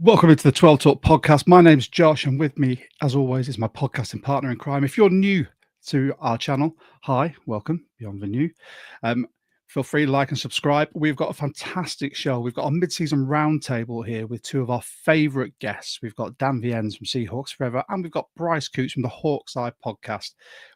Welcome into the 12 Talk podcast. My name's Josh, and with me, as always, is my podcasting partner in crime. If you're new to our channel, hi, welcome, beyond the new. Feel free to like and subscribe. We've got a fantastic show. We've got a mid-season roundtable here with two of our favourite guests. We've got Viens from Seahawks Forever, and we've got Bryce Coutts from the Hawks Eye podcast.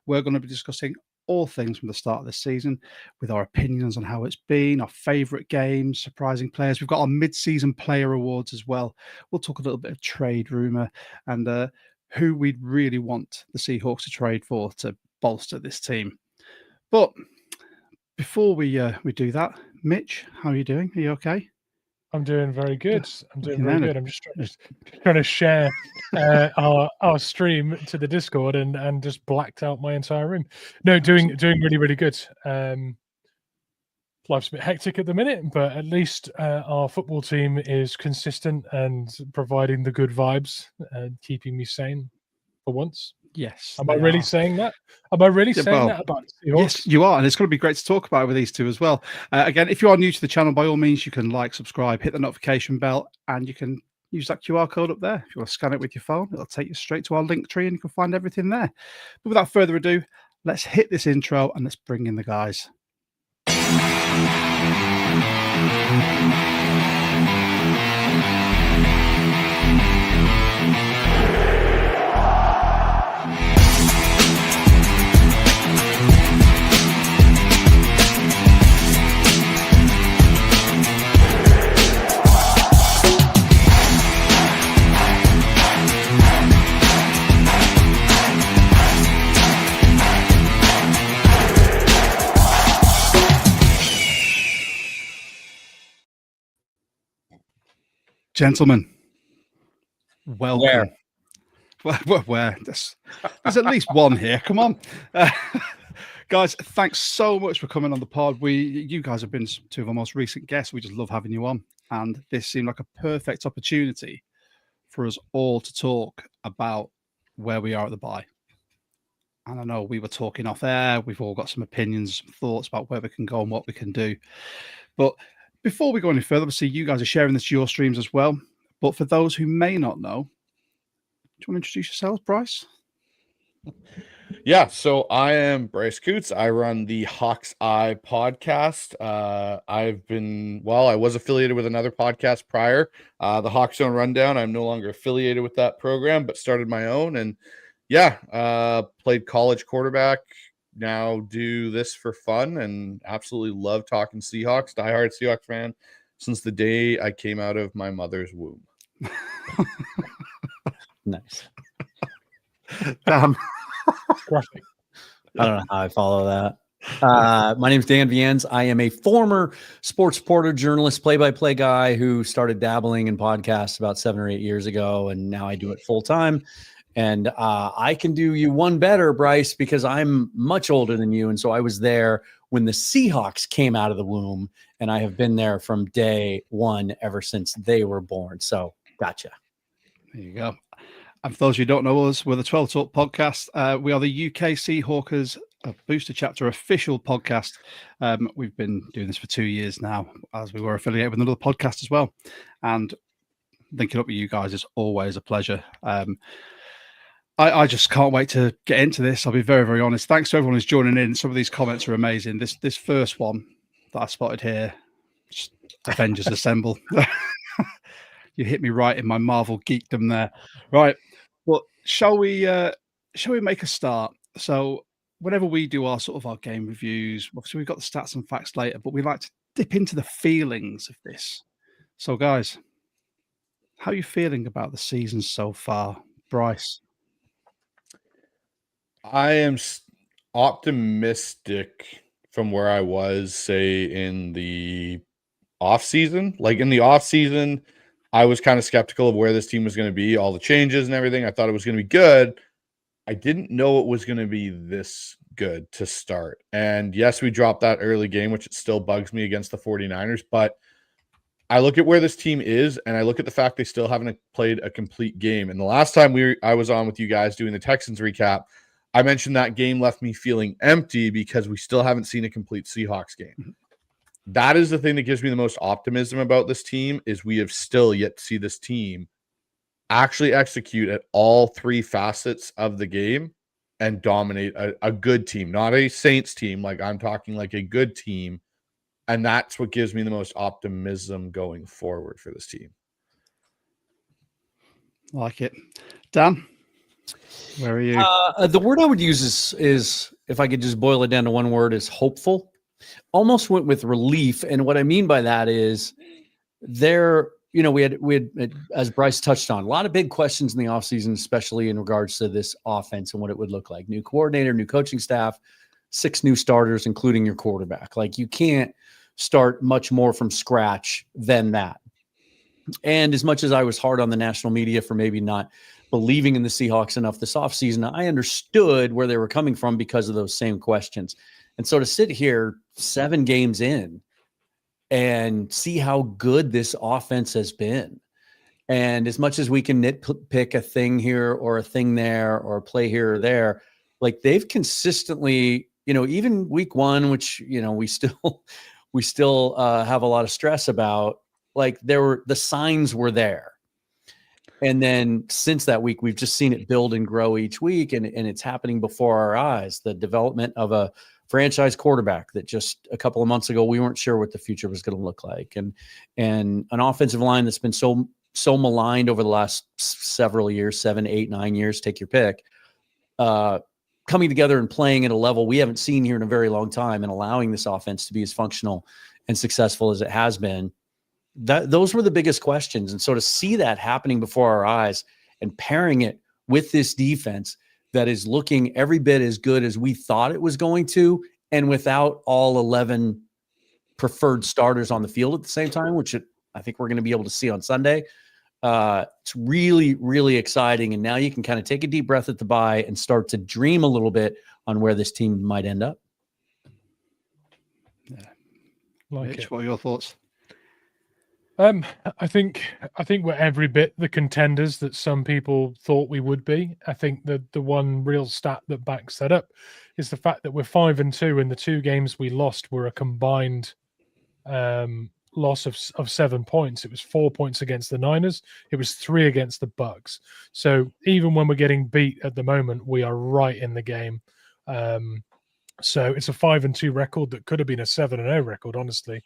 We're going to be discussing all things from the start of the season with our opinions on how it's been, our favourite games, surprising players. We've got our mid-season player awards as well. We'll talk a little bit of trade rumour and who we'd really want the Seahawks to trade for to bolster this team. But before we do that, Mitch, how are you doing? Are you okay? I'm doing very good. I'm just trying to share our stream to the Discord and just blacked out my entire room. No, doing really good. Life's a bit hectic at the minute, but at least our football team is consistent and providing the good vibes and keeping me sane for once. Yes. Am I really saying that? Am I really saying that about the Seahawks? Yes, you are. And it's going to be great to talk about with these two as well. Again, if you are new to the channel, by all means, you can like, subscribe, hit the notification bell, and you can use that QR code up there. If you want to scan it with your phone, it'll take you straight to our link tree and you can find everything there. But without further ado, let's hit this intro and let's bring in the guys. Gentlemen, welcome. Where? There's at least one here. Come on. Guys, thanks so much for coming on the pod. You guys have been two of our most recent guests. We just love having you on. And this seemed like a perfect opportunity for us all to talk about where we are at the bye. And I know we were talking off air. We've all got some opinions, some thoughts about where we can go and what we can do. But before we go any further, obviously you guys are sharing this to your streams as well. But for those who may not know, do you want to introduce yourselves, Bryce? Yeah, so I am Bryce Coutts. I run the Hawks Eye podcast. I was affiliated with another podcast prior, the Hawks Zone Rundown. I'm no longer affiliated with that program, but started my own. And played college quarterback. Now do this for fun and absolutely love talking Seahawks. Diehard Seahawks fan since the day I came out of my mother's womb. Nice. Damn. Graphic. I don't know how I follow that. My name is Viens. I am a former sports reporter, journalist, play-by-play guy who started dabbling in podcasts about 7 or 8 years ago, and now I do it full time. And I can do you one better, Bryce, because I'm much older than you. And so I was there when the Seahawks came out of the womb, and I have been there from day one ever since they were born. So gotcha. There you go. And for those who don't know us, we're the 12 Talk podcast. We are the UK Seahawkers Booster Chapter official podcast. We've been doing this for 2 years now, as we were affiliated with another podcast as well. And linking up with you guys is always a pleasure. I just can't wait to get into this. I'll be very, very honest. Thanks to everyone who's joining in. Some of these comments are amazing. This first one that I spotted here, Avengers Assemble. You hit me right in my Marvel geekdom there. Right. Well, shall we make a start? So whenever we do our game reviews, obviously we've got the stats and facts later, but we like to dip into the feelings of this. So guys, how are you feeling about the season so far? Bryce? I am optimistic from where I was, say, in the offseason. Like in the offseason, I was kind of skeptical of where this team was going to be, all the changes and everything. I thought it was going to be good. I didn't know it was going to be this good to start. And yes, we dropped that early game, which it still bugs me against the 49ers. But I look at where this team is, and I look at the fact they still haven't played a complete game. And the last time I was on with you guys doing the Texans recap, I mentioned that game left me feeling empty because we still haven't seen a complete Seahawks game. That is the thing that gives me the most optimism about this team, is we have still yet to see this team actually execute at all three facets of the game and dominate a good team, not a Saints team. Like I'm talking like a good team. And that's what gives me the most optimism going forward for this team. Like it. Dan, where are you? The word I would use is if I could just boil it down to one word, is hopeful. Almost went with relief. And what I mean by that is we had, as Bryce touched on, a lot of big questions in the offseason, especially in regards to this offense and what it would look like. New coordinator, new coaching staff, 6 new starters, including your quarterback. Like you can't start much more from scratch than that. And as much as I was hard on the national media for maybe not believing in the Seahawks enough this offseason, I understood where they were coming from because of those same questions. And so to sit here 7 games in and see how good this offense has been, and as much as we can nitpick a thing here or a thing there or a play here or there, like they've consistently, even week 1, which, we still have a lot of stress about, like the signs were there. And then since that week, we've just seen it build and grow each week, and it's happening before our eyes. The development of a franchise quarterback that just a couple of months ago, we weren't sure what the future was going to look like. And an offensive line that's been so maligned over the last several years, 7, 8, 9 years, take your pick, coming together and playing at a level we haven't seen here in a very long time and allowing this offense to be as functional and successful as it has been. Those were the biggest questions. And so to see that happening before our eyes and pairing it with this defense that is looking every bit as good as we thought it was going to, and without all 11 preferred starters on the field at the same time, which I think we're going to be able to see on Sunday. It's really, really exciting. And now you can kind of take a deep breath at the bye and start to dream a little bit on where this team might end up. Yeah. Mitch, what are your thoughts? I think we're every bit the contenders that some people thought we would be. I think that the one real stat that backs that up is the fact that we're 5-2, and the 2 games we lost were a combined loss of 7 points. It was 4 points against the Niners. It was 3 against the Bucks. So even when we're getting beat at the moment, we are right in the game. So it's a 5-2 record that could have been a 7-0 record, honestly.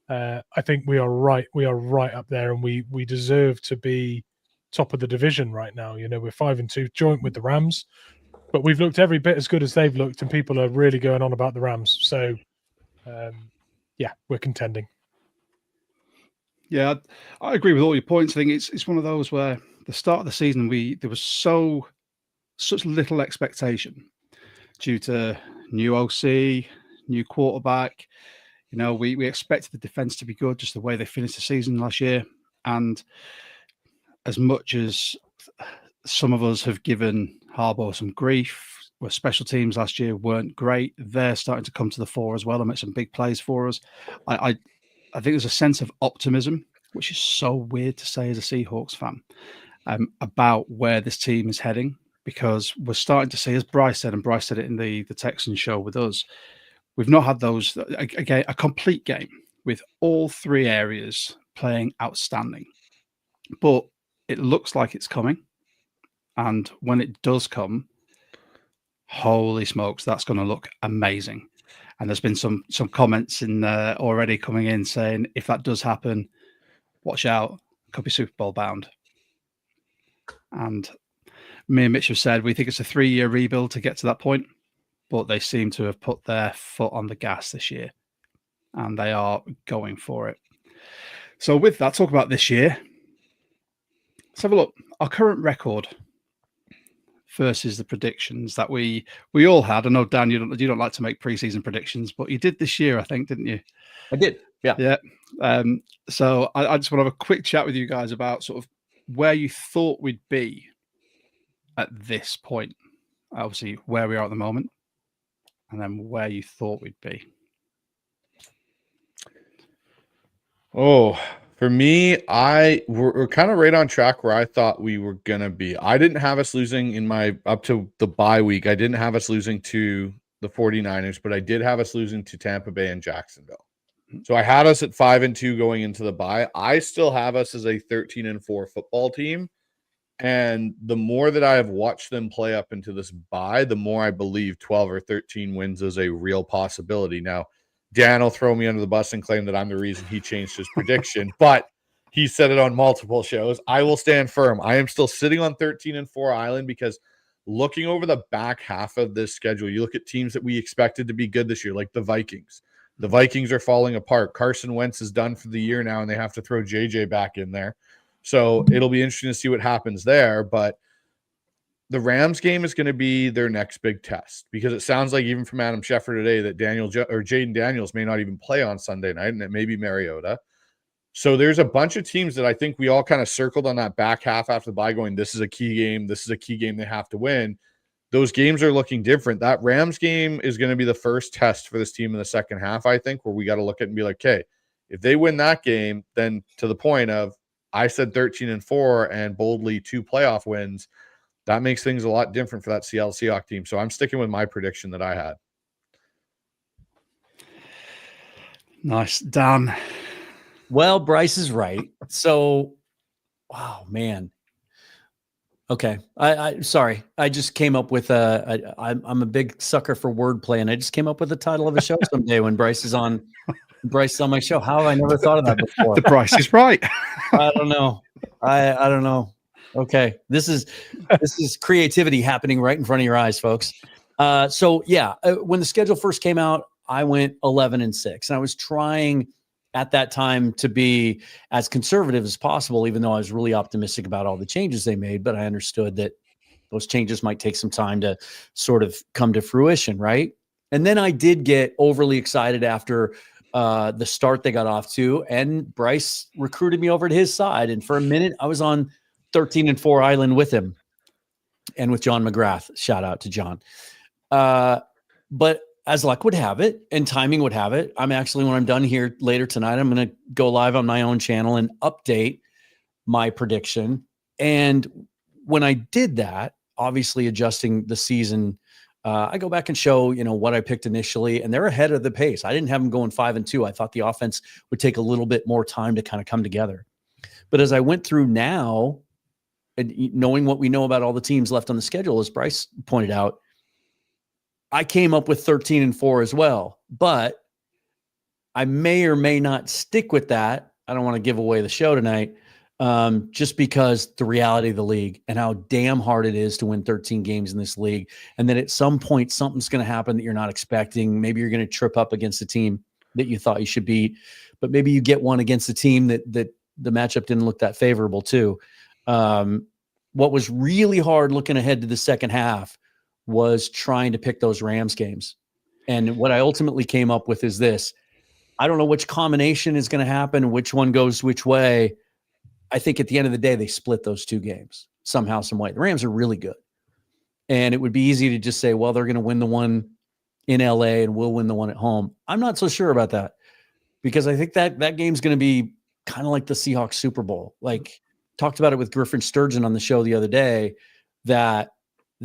I think we are right. We are right up there, and we deserve to be top of the division right now. We're 5-2, joint with the Rams, but we've looked every bit as good as they've looked, and people are really going on about the Rams. So, yeah, we're contending. Yeah, I agree with all your points. I think it's one of those where the start of the season there was such little expectation due to new OC, new quarterback. We expected the defense to be good, just the way they finished the season last year. And as much as some of us have given Harbaugh some grief, where special teams last year weren't great, they're starting to come to the fore as well and make some big plays for us. I think there's a sense of optimism, which is so weird to say as a Seahawks fan, about where this team is heading, because we're starting to see, as Bryce said, and Bryce said it in the Texans show with us, we've not had a complete game with all 3 areas playing outstanding. But it looks like it's coming. And when it does come, holy smokes, that's going to look amazing. And there's been some comments in already coming in saying, if that does happen, watch out, it could be Super Bowl bound. And me and Mitch have said we think it's a 3-year rebuild to get to that point, but they seem to have put their foot on the gas this year, and they are going for it. So with that, talk about this year. Let's have a look. Our current record versus the predictions that we all had. I know, Dan, you don't like to make preseason predictions, but you did this year, I think, didn't you? I did. Yeah. So I just want to have a quick chat with you guys about sort of where you thought we'd be at this point. Obviously, where we are at the moment, and then where you thought we'd be. Oh, for me, we're kind of right on track where I thought we were going to be. I didn't have us losing up to the bye week. I didn't have us losing to the 49ers, but I did have us losing to Tampa Bay and Jacksonville. So I had us at 5-2 going into the bye. I still have us as a 13-4 football team. And the more that I have watched them play up into this bye, the more I believe 12 or 13 wins is a real possibility. Now, Dan will throw me under the bus and claim that I'm the reason he changed his prediction, but he said it on multiple shows. I will stand firm. I am still sitting on 13-4 Island because looking over the back half of this schedule, you look at teams that we expected to be good this year, like the Vikings. The Vikings are falling apart. Carson Wentz is done for the year now, and they have to throw JJ back in there. So it'll be interesting to see what happens there. But the Rams game is going to be their next big test, because it sounds like even from Adam Schefter today that Jaden Daniels may not even play on Sunday night, and it may be Mariota. So there's a bunch of teams that I think we all kind of circled on that back half after the bye going, this is a key game. This is a key game they have to win. Those games are looking different. That Rams game is going to be the first test for this team in the second half, I think, where we got to look at it and be like, okay, if they win that game, then to the point of, I said 13-4 and boldly 2 playoff wins, that makes things a lot different for that Seattle Seahawks team. So I'm sticking with my prediction that I had. Nice. Dan. Well, Bryce is right. So, wow, man. Okay. I sorry. I just came up with I'm a big sucker for wordplay, and I just came up with the title of a show someday when Bryce is on my show. How have I never thought of that before? The Price is Right. I don't know. I don't know. Okay. This is creativity happening right in front of your eyes, folks. So yeah, when the schedule first came out, I went 11-6, and I was trying at that time to be as conservative as possible, even though I was really optimistic about all the changes they made. But I understood that those changes might take some time to sort of come to fruition, right? And then I did get overly excited after the start they got off to, and Bryce recruited me over to his side. And for a minute, I was on 13-4 Island with him and with John McGrath. Shout out to John. But as luck would have it and timing would have it, I'm actually, when I'm done here later tonight, I'm going to go live on my own channel and update my prediction. And when I did that, obviously adjusting the season, I go back and show, what I picked initially, and they're ahead of the pace. I didn't have them going 5-2. I thought the offense would take a little bit more time to kind of come together. But as I went through now, and knowing what we know about all the teams left on the schedule, as Bryce pointed out, I came up with 13-4 as well, but I may or may not stick with that. I don't want to give away the show tonight, just because the reality of the league and how damn hard it is to win 13 games in this league. And then at some point, something's going to happen that you're not expecting. Maybe you're going to trip up against a team that you thought you should beat, but maybe you get one against a team that the matchup didn't look that favorable too. What was really hard looking ahead to the second half was trying to pick those Rams games. And what I ultimately came up with is this. I don't know which combination is going to happen, which one goes which way. I think at the end of the day, they split those 2 games somehow, some way. The Rams are really good. And it would be easy to just say, well, they're going to win the one in LA and we'll win the one at home. I'm not so sure about that, because I think that game's going to be kind of like the Seahawks Super Bowl. Like, talked about it with Griffin Sturgeon on the show the other day, that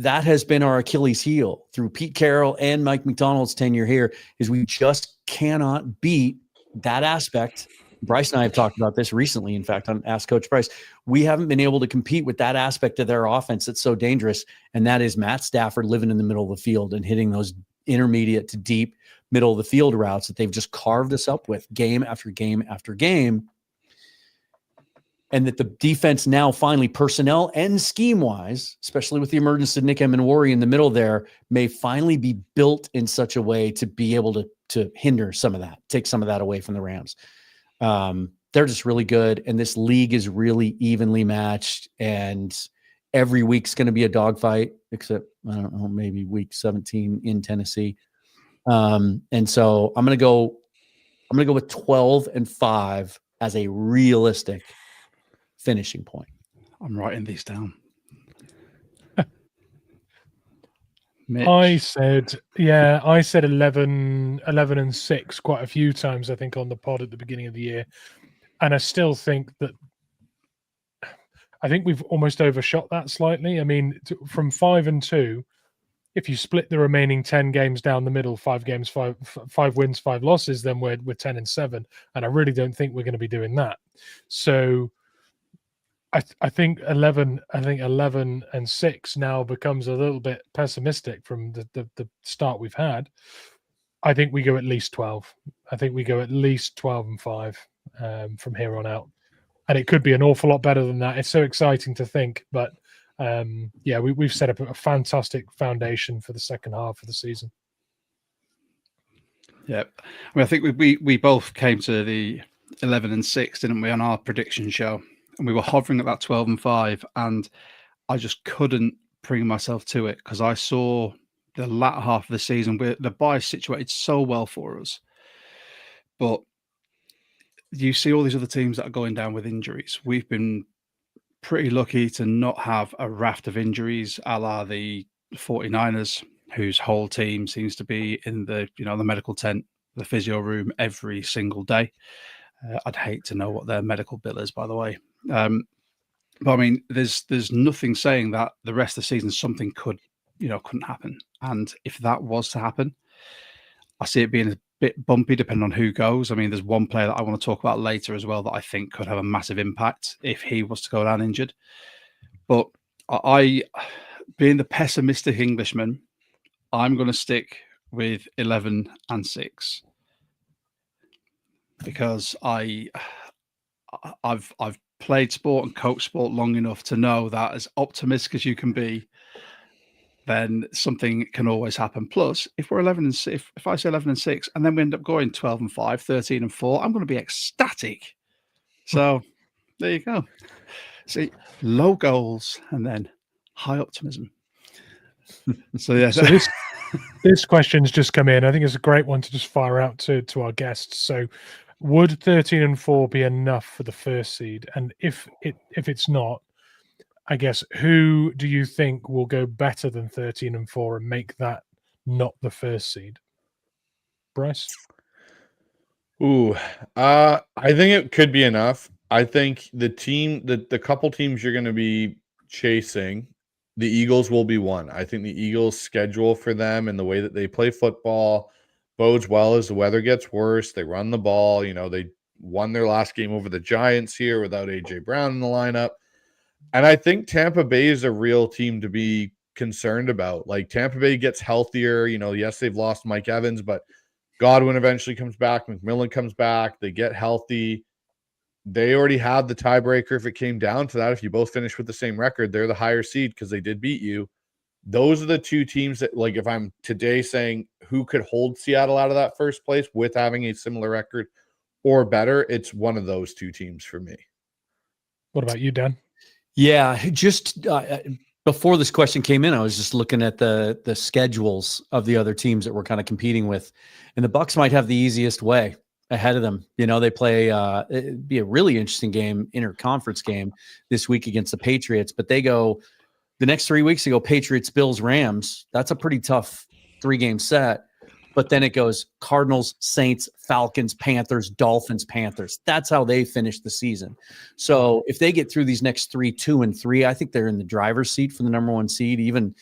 has been our Achilles heel through Pete Carroll and Mike McDonald's tenure here, is we just cannot beat that aspect. Bryce and I have talked about this recently. In fact, on Ask Coach Bryce, we haven't been able to compete with that aspect of their offense that's so dangerous. And that is Matt Stafford living in the middle of the field and hitting those intermediate to deep middle of the field routes that they've just carved us up with game after game after game. And that the defense now finally, personnel and scheme-wise, especially with the emergence of Nick Emenwari in the middle there, may finally be built in such a way to be able to hinder some of that, take some of that away from the Rams. They're just really good, and this league is really evenly matched, and every week's going to be a dogfight, except, I don't know, maybe week 17 in Tennessee. And so I'm going to go with 12-5 as a realistic finishing point. I'm writing these down. Mitch. I said 11-6 quite a few times, I think, on the pod at the beginning of the year. And I still think we've almost overshot that slightly. I mean, from 5-2, if you split the remaining 10 games down the middle, 5 games, 5 wins, 5 losses, then we're 10-7. And I really don't think we're going to be doing that. So I think 11-6 now becomes a little bit pessimistic from the start we've had. I think we go at least 12. I think we go at least 12-5 from here on out, and it could be an awful lot better than that. It's so exciting to think, but we've set up a fantastic foundation for the second half of the season. Yeah, I mean, I think we both came to the 11-6, didn't we, on our prediction show, and we were hovering at that 12-5, and I just couldn't bring myself to it because I saw the latter half of the season where the bye situated so well for us, but you see all these other teams that are going down with injuries. We've been pretty lucky to not have a raft of injuries, a la the 49ers, whose whole team seems to be in the medical tent, the physio room every single day. I'd hate to know what their medical bill is, by the way. But I mean, there's nothing saying that the rest of the season something couldn't happen. And if that was to happen, I see it being a bit bumpy depending on who goes. I mean, there's one player that I want to talk about later as well that I think could have a massive impact if he was to go down injured. But I, being the pessimistic Englishman, I'm going to stick with 11-6 because I've played sport and coached sport long enough to know that as optimistic as you can be, then something can always happen. Plus, if we're 11-6, if I say 11-6, and then we end up going 12-5, 13-4, I'm going to be ecstatic. So there you go. See, low goals and then high optimism. So yeah. So this question's just come in. I think it's a great one to just fire out to our guests. So, would 13-4 be enough for the first seed? And if it's not, I guess, who do you think will go better than 13-4 and make that not the first seed? Bryce? I think it could be enough. I think the couple teams you're going to be chasing, the Eagles will be one. I think the Eagles' schedule for them and the way that they play football bodes well as the weather gets worse. They run the ball. They won their last game over the Giants here without A.J. Brown in the lineup. And I think Tampa Bay is a real team to be concerned about. Like, Tampa Bay gets healthier. Yes, they've lost Mike Evans, but Godwin eventually comes back. McMillan comes back. They get healthy. They already had the tiebreaker if it came down to that. If you both finish with the same record, they're the higher seed because they did beat you. Those are the two teams that, like, if I'm today saying who could hold Seattle out of that first place with having a similar record or better, it's one of those two teams for me. What about you, Dan? Yeah, just before this question came in, I was just looking at the schedules of the other teams that we're kind of competing with, and the Bucs might have the easiest way ahead of them. They play it'd be a really interesting game, interconference game this week against the Patriots, but they go the next 3 weeks. They go Patriots, Bills, Rams. That's a pretty tough 3-game set. But then it goes Cardinals, Saints, Falcons, Panthers, Dolphins, Panthers. That's how they finish the season. So if they get through these next 3, 2, and 3, I think they're in the driver's seat for the number 1 seed, even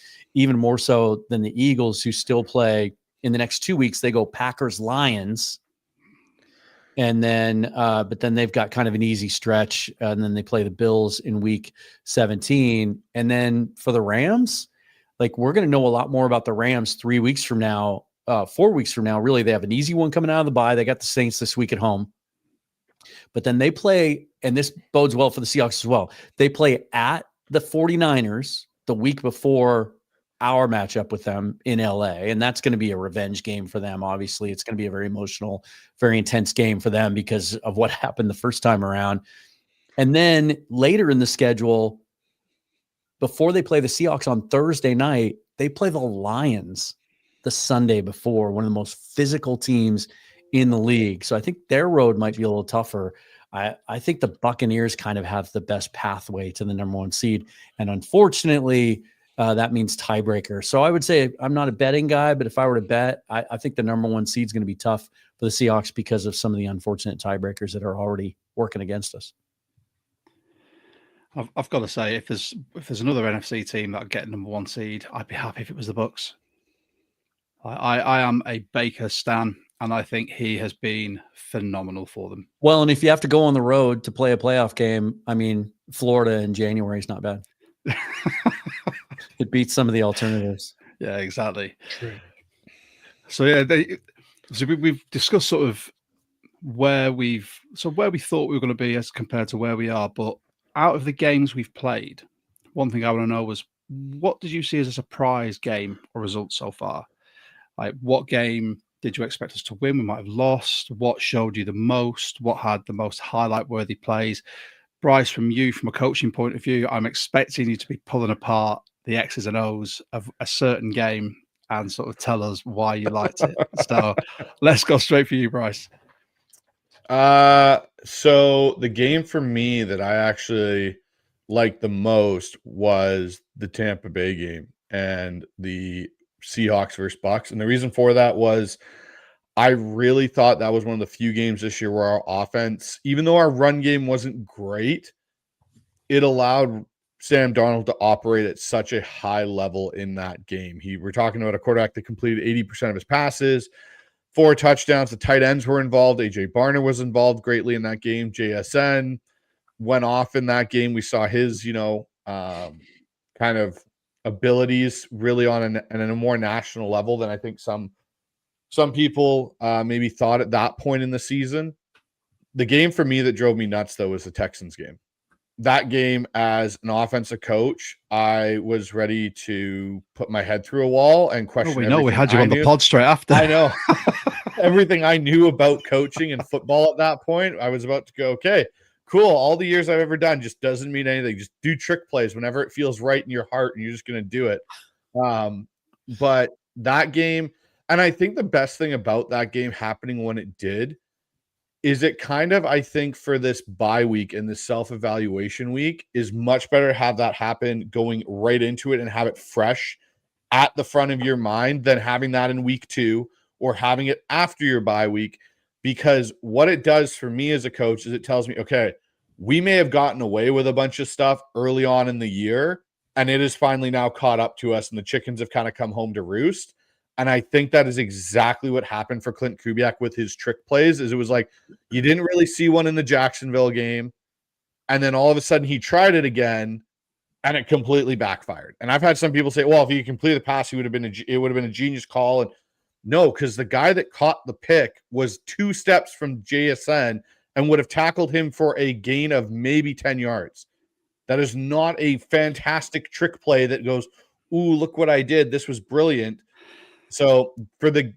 more so than the Eagles, who still play in the next 2 weeks. They go Packers, Lions, and then but then they've got kind of an easy stretch, and then they play the Bills in week 17. And then for the Rams, like, we're going to know a lot more about the Rams 3 weeks from now. 4 weeks from now, really. They have an easy one coming out of the bye. They got the Saints this week at home. But then they play, and this bodes well for the Seahawks as well. They play at the 49ers the week before our matchup with them in LA. And that's going to be a revenge game for them. Obviously, it's going to be a very emotional, very intense game for them because of what happened the first time around. And then later in the schedule, before they play the Seahawks on Thursday night, they play the Lions the Sunday before, one of the most physical teams in the league. So I think their road might be a little tougher. I think the Buccaneers kind of have the best pathway to the number 1 seed. And unfortunately, that means tiebreaker. So I would say I'm not a betting guy, but if I were to bet, I think the number 1 seed is going to be tough for the Seahawks because of some of the unfortunate tiebreakers that are already working against us. I've got to say, if there's another NFC team that would get number 1 seed, I'd be happy if it was the Bucs. I am a Baker stan, and I think he has been phenomenal for them. Well, and if you have to go on the road to play a playoff game, I mean, Florida in January is not bad. It beats some of the alternatives. Yeah, exactly. True. So yeah, we've discussed sort of where we thought we were going to be as compared to where we are. But out of the games we've played, one thing I want to know was, what did you see as a surprise game or result so far? Like, what game did you expect us to win? We might have lost. What showed you the most? What had the most highlight-worthy plays? Bryce, from a coaching point of view, I'm expecting you to be pulling apart the X's and O's of a certain game and sort of tell us why you liked it. So let's go straight for you, Bryce. So the game for me that I actually liked the most was the Tampa Bay game and the Seahawks versus Bucks. And the reason for that was I really thought that was one of the few games this year where our offense, even though our run game wasn't great, it allowed Sam Darnold to operate at such a high level in that game. We're talking about a quarterback that completed 80% of his passes, 4 touchdowns. The tight ends were involved. AJ Barner was involved greatly in that game. JSN went off in that game. We saw his, kind of abilities really on a more national level than I think some people maybe thought at that point in the season. The game for me that drove me nuts, though, was the Texans game. That game, as an offensive coach, I was ready to put my head through a wall and question. We know we had you on the pod straight after. I know. Everything I knew about coaching and football at that point, I was about to go, okay, cool. All the years I've ever done just doesn't mean anything. Just do trick plays whenever it feels right in your heart, and you're just going to do it. But that game, and I think the best thing about that game happening when it did is it kind of, I think, for this bye week and this self-evaluation week is much better to have that happen going right into it and have it fresh at the front of your mind than having that in week 2 or having it after your bye week. Because what it does for me as a coach is it tells me, okay, we may have gotten away with a bunch of stuff early on in the year, and it is finally now caught up to us, and the chickens have kind of come home to roost. And I think that is exactly what happened for Clint Kubiak with his trick plays. Is it was like you didn't really see one in the Jacksonville game, and then all of a sudden he tried it again, and it completely backfired. And I've had some people say, "Well, if he completed the pass, it would have been a genius call." And no, because the guy that caught the pick was 2 steps from JSN and would have tackled him for a gain of maybe 10 yards. That is not a fantastic trick play that goes, "Ooh, look what I did. This was brilliant." So for your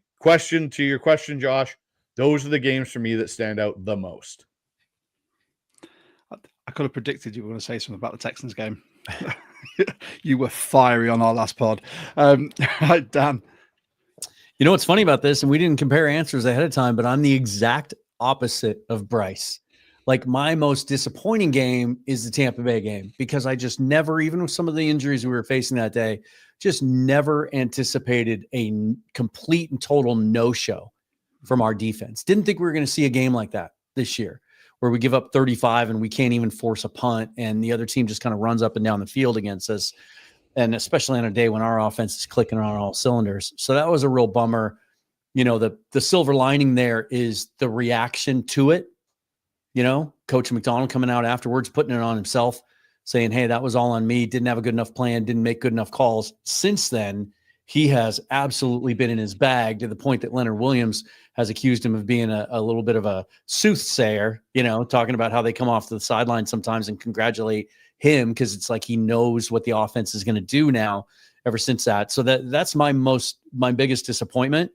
question, Josh, those are the games for me that stand out the most. I could have predicted you were going to say something about the Texans game. You were fiery on our last pod. Right, Dan. You know what's funny about this, and we didn't compare answers ahead of time, but I'm the exact opposite of Bryce. Like, my most disappointing game is the Tampa Bay game because I just never, even with some of the injuries we were facing that day, just never anticipated a complete and total no-show from our defense. Didn't think we were going to see a game like that this year where we give up 35 and we can't even force a punt and the other team just kind of runs up and down the field against us. And especially on a day when our offense is clicking on all cylinders. So that was a real bummer. You know, the silver lining there is the reaction to it. You know, Coach McDonald coming out afterwards, putting it on himself, saying, hey, that was all on me. Didn't have a good enough plan. Didn't make good enough calls. Since then, he has absolutely been in his bag to the point that Leonard Williams has accused him of being a little bit of a soothsayer, you know, talking about how they come off to the sideline sometimes and congratulate him because it's like he knows what the offense is going to do now ever since that. So that's my biggest disappointment.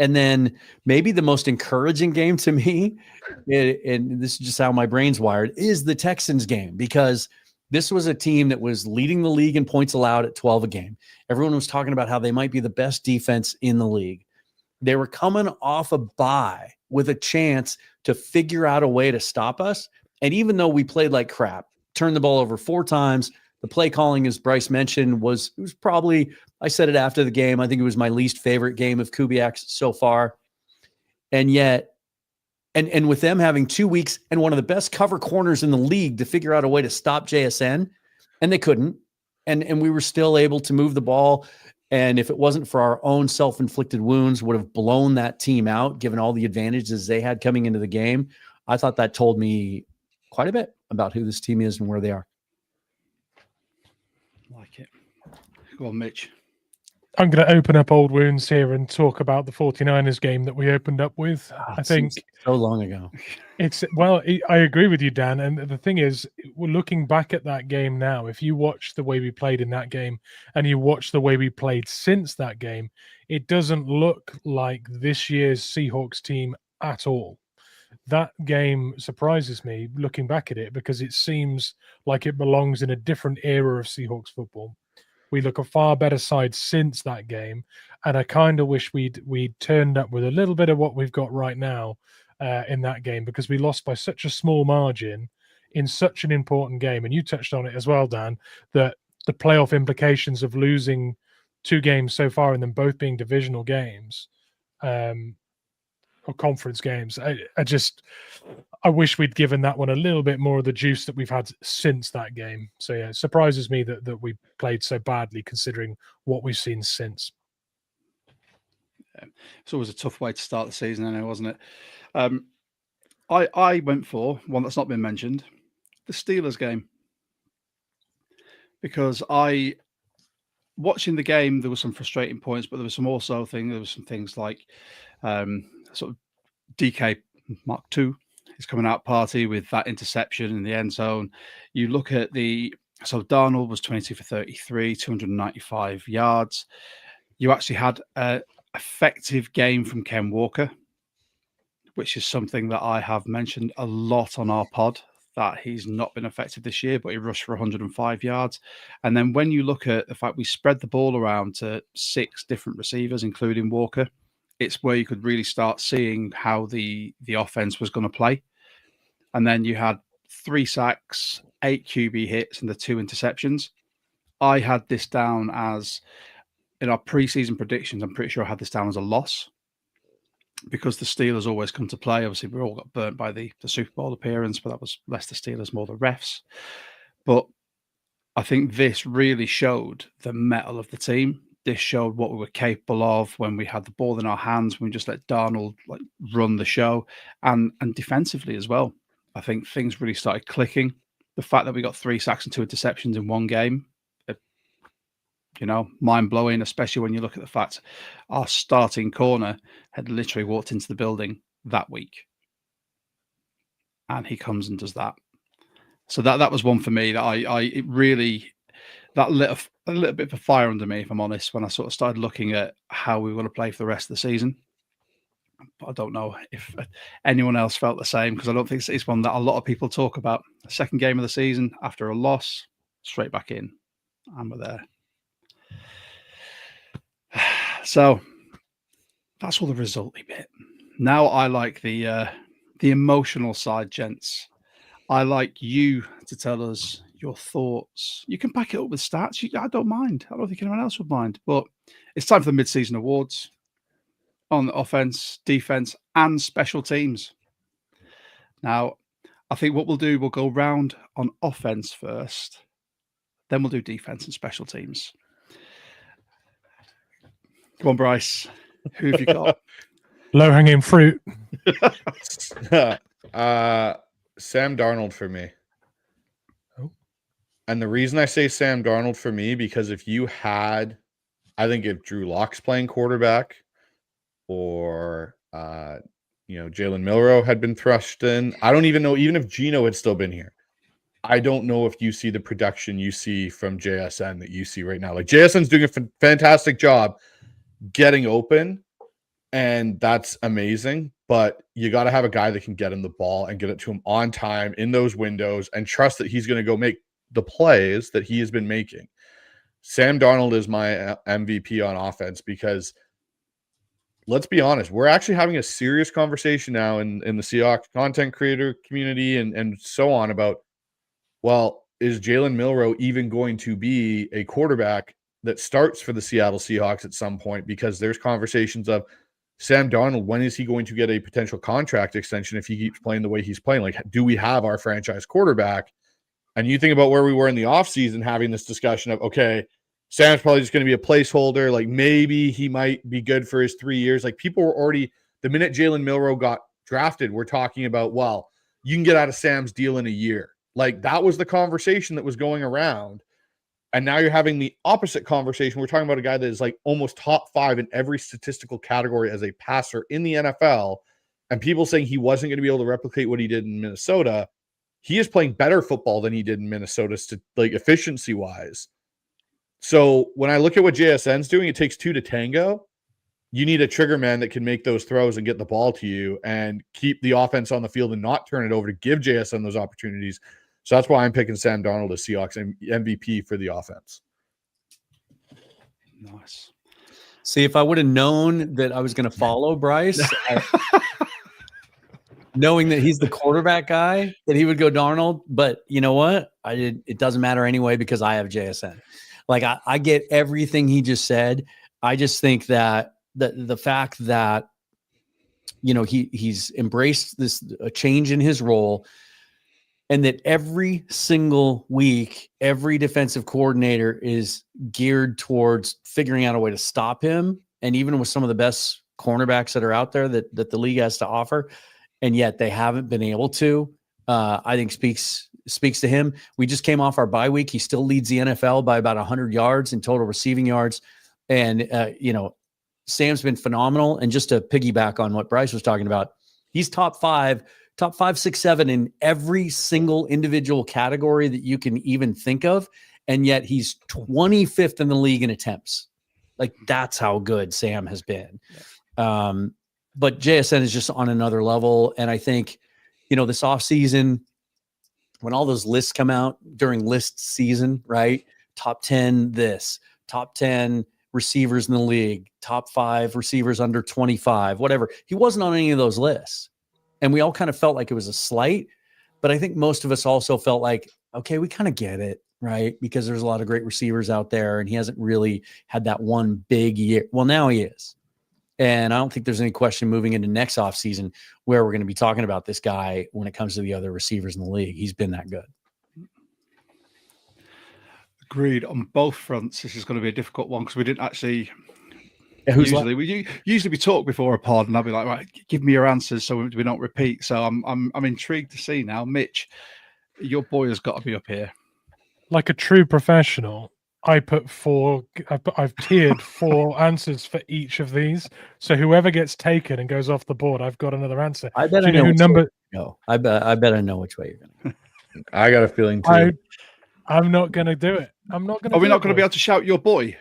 And then maybe the most encouraging game to me, and this is just how my brain's wired, is the Texans game, because this was a team that was leading the league in points allowed at 12 a game. Everyone was talking about how they might be the best defense in the league. They were coming off a bye with a chance to figure out a way to stop us. And even though we played like crap, turned the ball over 4 times, the play calling, as Bryce mentioned, was probably, I said it after the game, I think it was my least favorite game of Kubiak's so far. And yet, and with them having 2 weeks and one of the best cover corners in the league to figure out a way to stop JSN, and they couldn't. And we were still able to move the ball And if it wasn't for our own self-inflicted wounds, would have blown that team out, given all the advantages they had coming into the game. I thought that told me quite a bit about who this team is and where they are. Like it. Go on, Mitch. I'm going to open up old wounds here and talk about the 49ers game that we opened up with. I think so long ago. I agree with you, Dan. And the thing is, we're looking back at that game now. If you watch the way we played in that game and you watch the way we played since that game, it doesn't look like this year's Seahawks team at all. That game surprises me looking back at it because it seems like it belongs in a different era of Seahawks football. We look a far better side since that game, and I kind of wish we'd turned up with a little bit of what we've got right now in that game, because we lost by such a small margin in such an important game. And you touched on it as well, Dan, that the playoff implications of losing 2 games so far and them both being divisional games or conference games. I wish we'd given that one a little bit more of the juice that we've had since that game. So yeah, it surprises me that we played so badly considering what we've seen since. Yeah. It's always a tough way to start the season, anyway, wasn't it? I went for one that's not been mentioned, the Steelers game, because watching the game, there were some frustrating points, but there was some things like sort of DK Mark II, his coming out party with that interception in the end zone. You look at so Darnold was 22 for 33, 295 yards. You actually had an effective game from Ken Walker, which is something that I have mentioned a lot on our pod, that he's not been effective this year, but he rushed for 105 yards. And then when you look at the fact we spread the ball around to 6 different receivers, including Walker, it's where you could really start seeing how the offense was going to play. And then you had 3 sacks, 8 QB hits, and the 2 interceptions. I had this down as, in our preseason predictions, I'm pretty sure I had this down as a loss, because the Steelers always come to play. Obviously, we all got burnt by the Super Bowl appearance, but that was less the Steelers, more the refs. But I think this really showed the mettle of the team. This showed what we were capable of when we had the ball in our hands, when we just let Darnold run the show, and defensively as well. I think things really started clicking. The fact that we got 3 sacks and 2 interceptions in one game, mind blowing, especially when you look at the fact our starting corner had literally walked into the building that week, and he comes and does that. So that was one for me that it really, that lit a little bit of a fire under me, if I'm honest, when I sort of started looking at how we were going to play for the rest of the season. But I don't know if anyone else felt the same, because I don't think it's one that a lot of people talk about. The second game of the season after a loss, straight back in, and we're there. So that's all the resulty bit. Now I like the emotional side, gents. I like you to tell us your thoughts. You can back it up with stats. I don't mind. I don't think anyone else would mind. But it's time for the mid-season awards on offense, defense, and special teams. Now, I think what we'll do, we'll go round on offense first, then we'll do defense and special teams. Come on, Bryce. Who have you got? Low-hanging fruit. Sam Darnold for me. Oh. And the reason I say Sam Darnold for me, because if Drew Lock's playing quarterback, or Jalen Milroe had been thrust in, I don't even know, even if Geno had still been here, I don't know if you see the production you see from JSN that you see right now. Like, JSN's doing a fantastic job getting open, and that's amazing, but you got to have a guy that can get him the ball and get it to him on time in those windows and trust that he's going to go make the plays that he has been making. Sam Darnold is my MVP on offense, because let's be honest, we're actually having a serious conversation now in the Seahawks content creator community and so on about, well, is Jalen Milroe even going to be a quarterback that starts for the Seattle Seahawks at some point? Because there's conversations of Sam Darnold, when is he going to get a potential contract extension if he keeps playing the way he's playing? Like, do we have our franchise quarterback? And you think about where we were in the offseason having this discussion of, okay, Sam's probably just going to be a placeholder. Like maybe he might be good for his 3 years. Like people were already, the minute Jalen Milroe got drafted, we're talking about, well, you can get out of Sam's deal in a year. Like that was the conversation that was going around. And now you're having the opposite conversation. We're talking about a guy that is like almost top 5 in every statistical category as a passer in the NFL. And people saying he wasn't going to be able to replicate what he did in Minnesota. He is playing better football than he did in Minnesota, like efficiency wise. So when I look at what JSN's doing, it takes 2 to tango. You need a trigger man that can make those throws and get the ball to you and keep the offense on the field and not turn it over to give JSN those opportunities. So that's why I'm picking Sam Darnold as Seahawks MVP for the offense. Nice. See, if I would have known that I was going to follow Bryce, knowing that he's the quarterback guy, that he would go Darnold. But you know what? It doesn't matter anyway because I have JSN. Like I get everything he just said. I just think that the fact that he's embraced a change in his role. And that every single week, every defensive coordinator is geared towards figuring out a way to stop him. And even with some of the best cornerbacks that are out there that the league has to offer, and yet they haven't been able to, I think speaks to him. We just came off our bye week. He still leads the NFL by about 100 yards in total receiving yards. And, Sam's been phenomenal. And just to piggyback on what Bryce was talking about, he's top 5, 6, 7 in every single individual category that you can even think of. And yet he's 25th in the league in attempts. Like that's how good Sam has been. But JSN is just on another level. And I think, this offseason, when all those lists come out during list season, right? Top 10, top 10 receivers in the league, top 5 receivers under 25, whatever. He wasn't on any of those lists. And we all kind of felt like it was a slight, but I think most of us also felt like, okay, we kind of get it, right? Because there's a lot of great receivers out there and he hasn't really had that one big year. Well, now he is. And I don't think there's any question moving into next offseason where we're going to be talking about this guy when it comes to the other receivers in the league. He's been that good. Agreed on both fronts. This is going to be a difficult one because we didn't actually... Usually we talk before a pod, and I'll be like, right, give me your answers so we don't repeat. So I'm intrigued to see now, Mitch. Your boy has got to be up here. Like a true professional, I've tiered 4 answers for each of these. So whoever gets taken and goes off the board, I've got another answer. I bet I know which way you go. I bet I know which way you're going to. I got a feeling too. I'm not going to do it. I'm not going to. Are we not going to be able to shout your boy?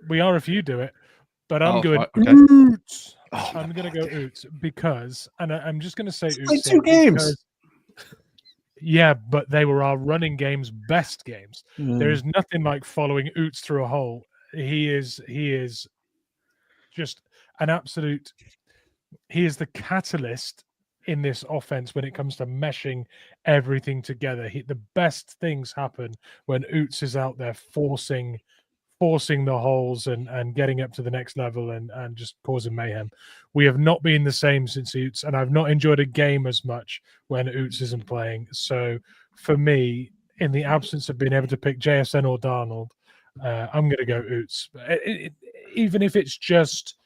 We are if you do it. But I'm going Oots. Oh, I'm going to go Oots because, and I'm just going to say Oots. Oots. 2 games. Yeah, but they were our running game's best games. There is nothing like following Oots through a hole. He is just an absolute. He is the catalyst in this offense when it comes to meshing everything together. The best things happen when Oots is out there forcing the holes and getting up to the next level and just causing mayhem. We have not been the same since Oots, and I've not enjoyed a game as much when Oots isn't playing. So for me, in the absence of being able to pick JSN or Darnold, I'm going to go Oots. Even if it's just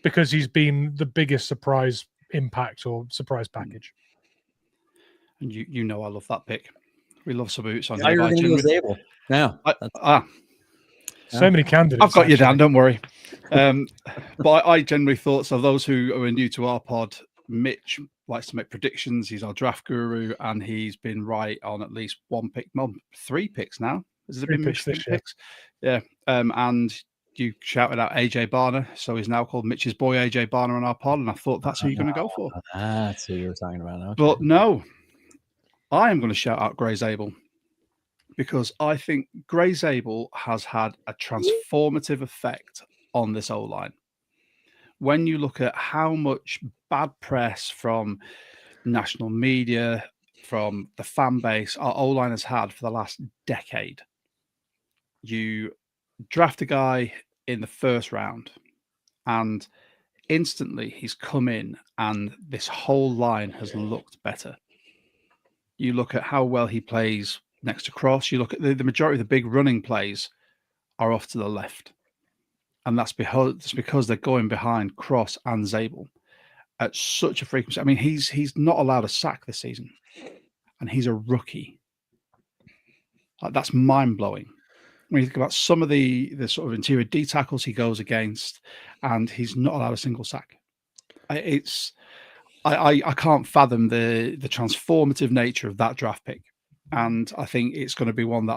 because he's been the biggest surprise impact or surprise package. And you know I love that pick. We love some Oots on here. You're going to go Zabel. Now. So many candidates. I've got you down, don't worry. But I generally thought, so those who are new to our pod, Mitch likes to make predictions. He's our draft guru, and he's been right on at least 1 pick, 3 picks now. Has it been Mitch 3 picks? Yeah. And you shouted out AJ Barner, so he's now called Mitch's boy AJ Barner on our pod, and I thought that's who you're going to go for. That's who you were talking about. Okay. But no, I am going to shout out Gray Zabel, because I think Gray Zabel has had a transformative effect on this O-line. When you look at how much bad press from national media, from the fan base, our O-line has had for the last decade, you draft a guy in the first round and instantly he's come in and this whole line has looked better. You look at how well he plays next to Cross. You look at the majority of the big running plays are off to the left. And that's because they're going behind Cross and Zabel at such a frequency. I mean, he's not allowed a sack this season, and he's a rookie. Like, that's mind-blowing. When you think about some of the sort of interior D tackles he goes against, and he's not allowed a single sack. I can't fathom the transformative nature of that draft pick, and I think it's going to be one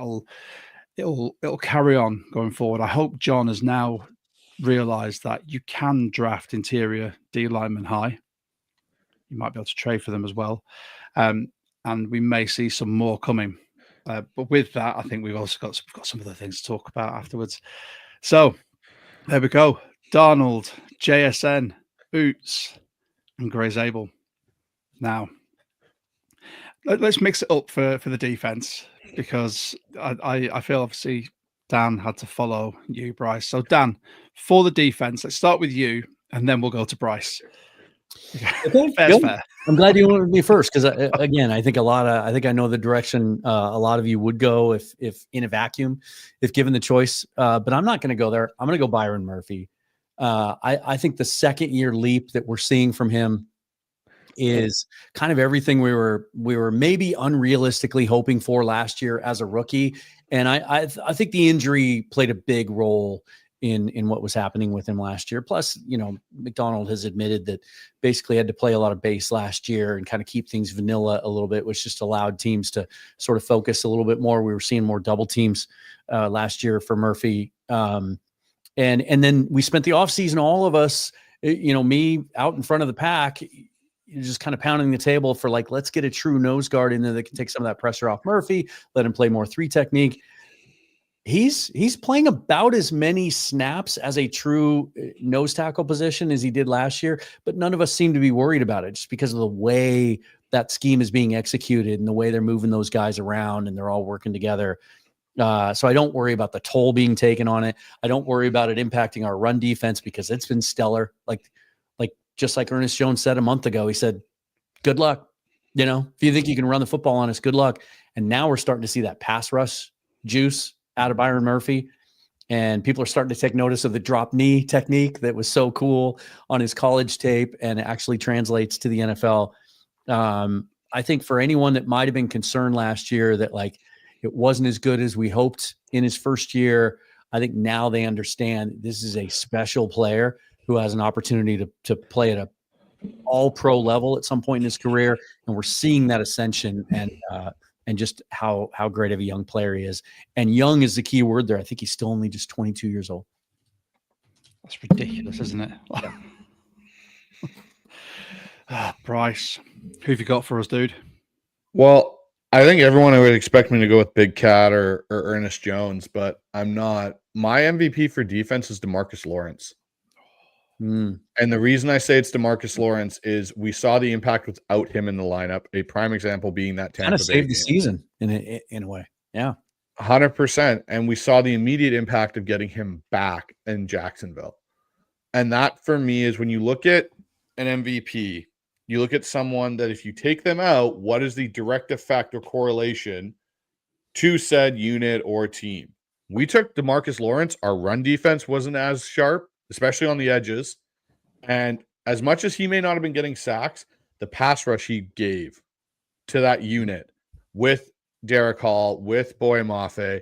it'll carry on going forward. I hope John has now realized that you can draft interior D linemen high. You might be able to trade for them as well, and we may see some more coming. But with that, I think we've got some other things to talk about afterwards. So there we go. Darnold, JSN, Boots, and Gray Zabel. Now, let's mix it up for the defense, because I feel obviously Dan had to follow you, Bryce. So Dan, for the defense, let's start with you, and then we'll go to Bryce. Okay, Fair. I'm glad you wanted me first, because again, I think I know the direction a lot of you would go if in a vacuum, if given the choice. But I'm not going to go there. I'm going to go Byron Murphy. I think the second year leap that we're seeing from him is kind of everything we were maybe unrealistically hoping for last year as a rookie. And I think the injury played a big role in what was happening with him last year. Plus, McDonald has admitted that basically had to play a lot of base last year and kind of keep things vanilla a little bit, which just allowed teams to sort of focus a little bit more. We were seeing more double teams last year for Murphy. And then we spent the offseason, all of us, me out in front of the pack, just kind of pounding the table for let's get a true nose guard in there that can take some of that pressure off Murphy, let him play more 3 technique. He's playing about as many snaps as a true nose tackle position as he did last year, but none of us seem to be worried about it just because of the way that scheme is being executed and the way they're moving those guys around and they're all working together. So I don't worry about the toll being taken on it. I don't worry about it impacting our run defense because it's been stellar. Just like Ernest Jones said a month ago, he said, good luck. If you think you can run the football on us, good luck. And now we're starting to see that pass rush juice out of Byron Murphy. And people are starting to take notice of the drop knee technique that was so cool on his college tape and actually translates to the NFL. I think for anyone that might have been concerned last year that it wasn't as good as we hoped in his first year, I think now they understand this is a special player who has an opportunity to play at a all-pro level at some point in his career. And we're seeing that ascension and just how great of a young player he is. And young is the key word there. I think he's still only just 22 years old. That's ridiculous, isn't it? Bryce, who have you got for us, dude? Well, I think everyone would expect me to go with Big Cat or Ernest Jones, but I'm not. My MVP for defense is DeMarcus Lawrence. And the reason I say it's DeMarcus Lawrence is we saw the impact without him in the lineup. A prime example being that Tampa Bay saved the season in a way. Yeah, 100%. And we saw the immediate impact of getting him back in Jacksonville. And that for me is when you look at an MVP, you look at someone that if you take them out, what is the direct effect or correlation to said unit or team? We took DeMarcus Lawrence. Our run defense wasn't as sharp, especially on the edges. And as much as he may not have been getting sacks, the pass rush he gave to that unit with Derek Hall, with Boye Mafe,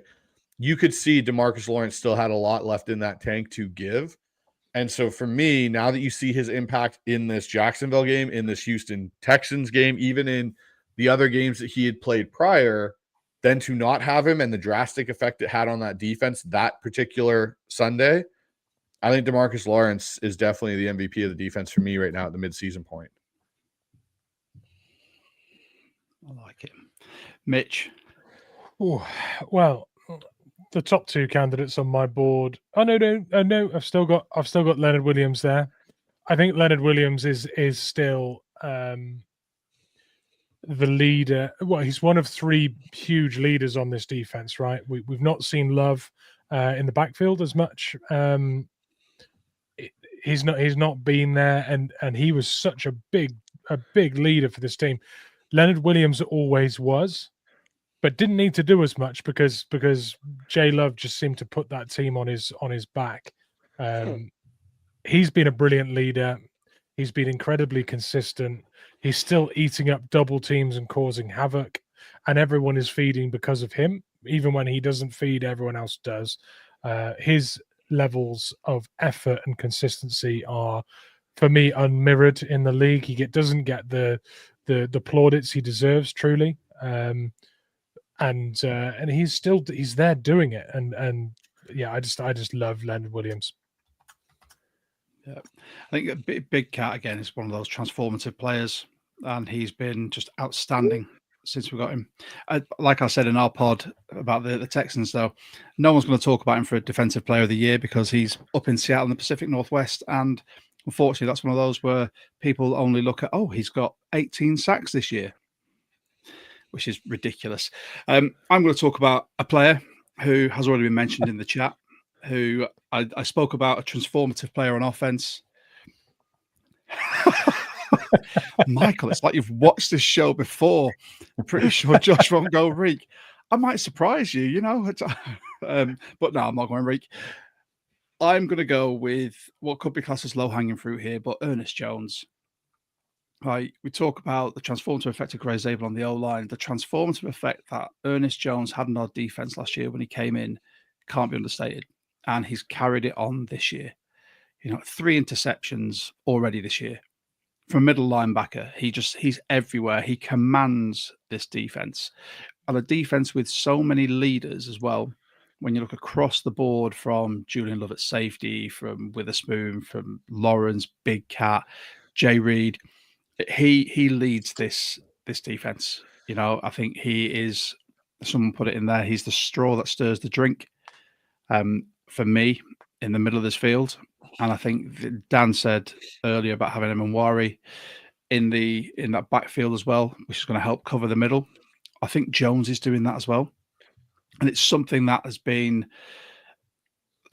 you could see DeMarcus Lawrence still had a lot left in that tank to give. And so for me, now that you see his impact in this Jacksonville game, in this Houston Texans game, even in the other games that he had played prior, then to not have him and the drastic effect it had on that defense that particular Sunday, I think DeMarcus Lawrence is definitely the MVP of the defense for me right now at the midseason point. I like it. Mitch. Ooh, well, the top 2 candidates on my board. Oh no! I've still got Leonard Williams there. I think Leonard Williams is still the leader. Well, he's one of 3 huge leaders on this defense, right? We've not seen Love in the backfield as much. He's not been there, and he was such a big leader for this team. Leonard Williams always was, but didn't need to do as much because Jay Love just seemed to put that team on his back. He's been a brilliant leader. He's been incredibly consistent. He's still eating up double teams and causing havoc, and everyone is feeding because of him. Even when he doesn't feed, everyone else does. His levels of effort and consistency are, for me, unmirrored in the league. He doesn't get the plaudits he deserves, truly. And he's there doing it. And yeah, I just love Leonard Williams. Yeah, I think Big Cat again is one of those transformative players, and he's been just outstanding since we got him. Like I said in our pod about the Texans, though, no one's going to talk about him for a Defensive Player of the Year because he's up in Seattle in the Pacific Northwest, and unfortunately, that's one of those where people only look at, oh, he's got 18 sacks this year, which is ridiculous. I'm going to talk about a player who has already been mentioned in the chat, who I spoke about, a transformative player on offense. Michael, it's like you've watched this show before. I'm pretty sure Josh won't go Reek. I might surprise you, you know. But no, I'm not going Reek. I'm going to go with what could be classed as low-hanging fruit here, but Ernest Jones. Right, we talk about the transformative effect of Gray Zabel on the O-line. The transformative effect that Ernest Jones had on our defense last year when he came in can't be understated. And he's carried it on this year. 3 interceptions already this year. From middle linebacker, he's everywhere. He commands this defense. And a defense with so many leaders as well. When you look across the board from Julian Love at safety, from Witherspoon, from Lawrence, Big Cat, Jay Reed, he leads this defense. I think he is, someone put it in there, he's the straw that stirs the drink for me in the middle of this field. And I think Dan said earlier about having Emanwari in that backfield as well, which is going to help cover the middle. I think Jones is doing that as well. And it's something that has been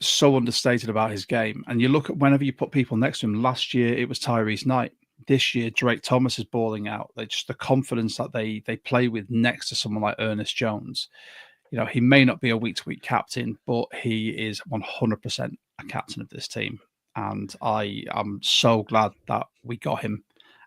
so understated about his game. And you look at whenever you put people next to him, last year it was Tyrese Knight. This year, Drake Thomas is balling out. Just the confidence that they play with next to someone like Ernest Jones. He may not be a week-to-week captain, but he is 100% a captain of this team. And I am so glad that we got him.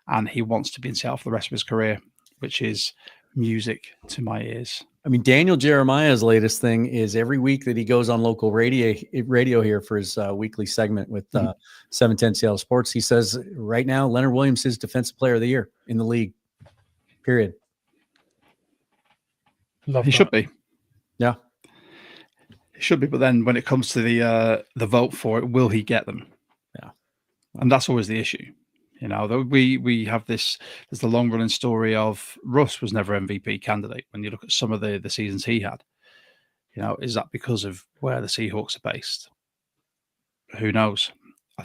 And he wants to be in Seattle for the rest of his career, which is music to my ears. I mean, Daniel Jeremiah's latest thing is every week that he goes on local radio here for his weekly segment with 710 Seattle Sports, he says right now Leonard Williams is Defensive Player of the Year in the league. Period. He should be. Yeah. He should be, but then when it comes to the vote for it, will he get them? Yeah. And that's always the issue. We have this. There's the long running story of Russ was never MVP candidate. When you look at some of the seasons he had, is that because of where the Seahawks are based? Who knows?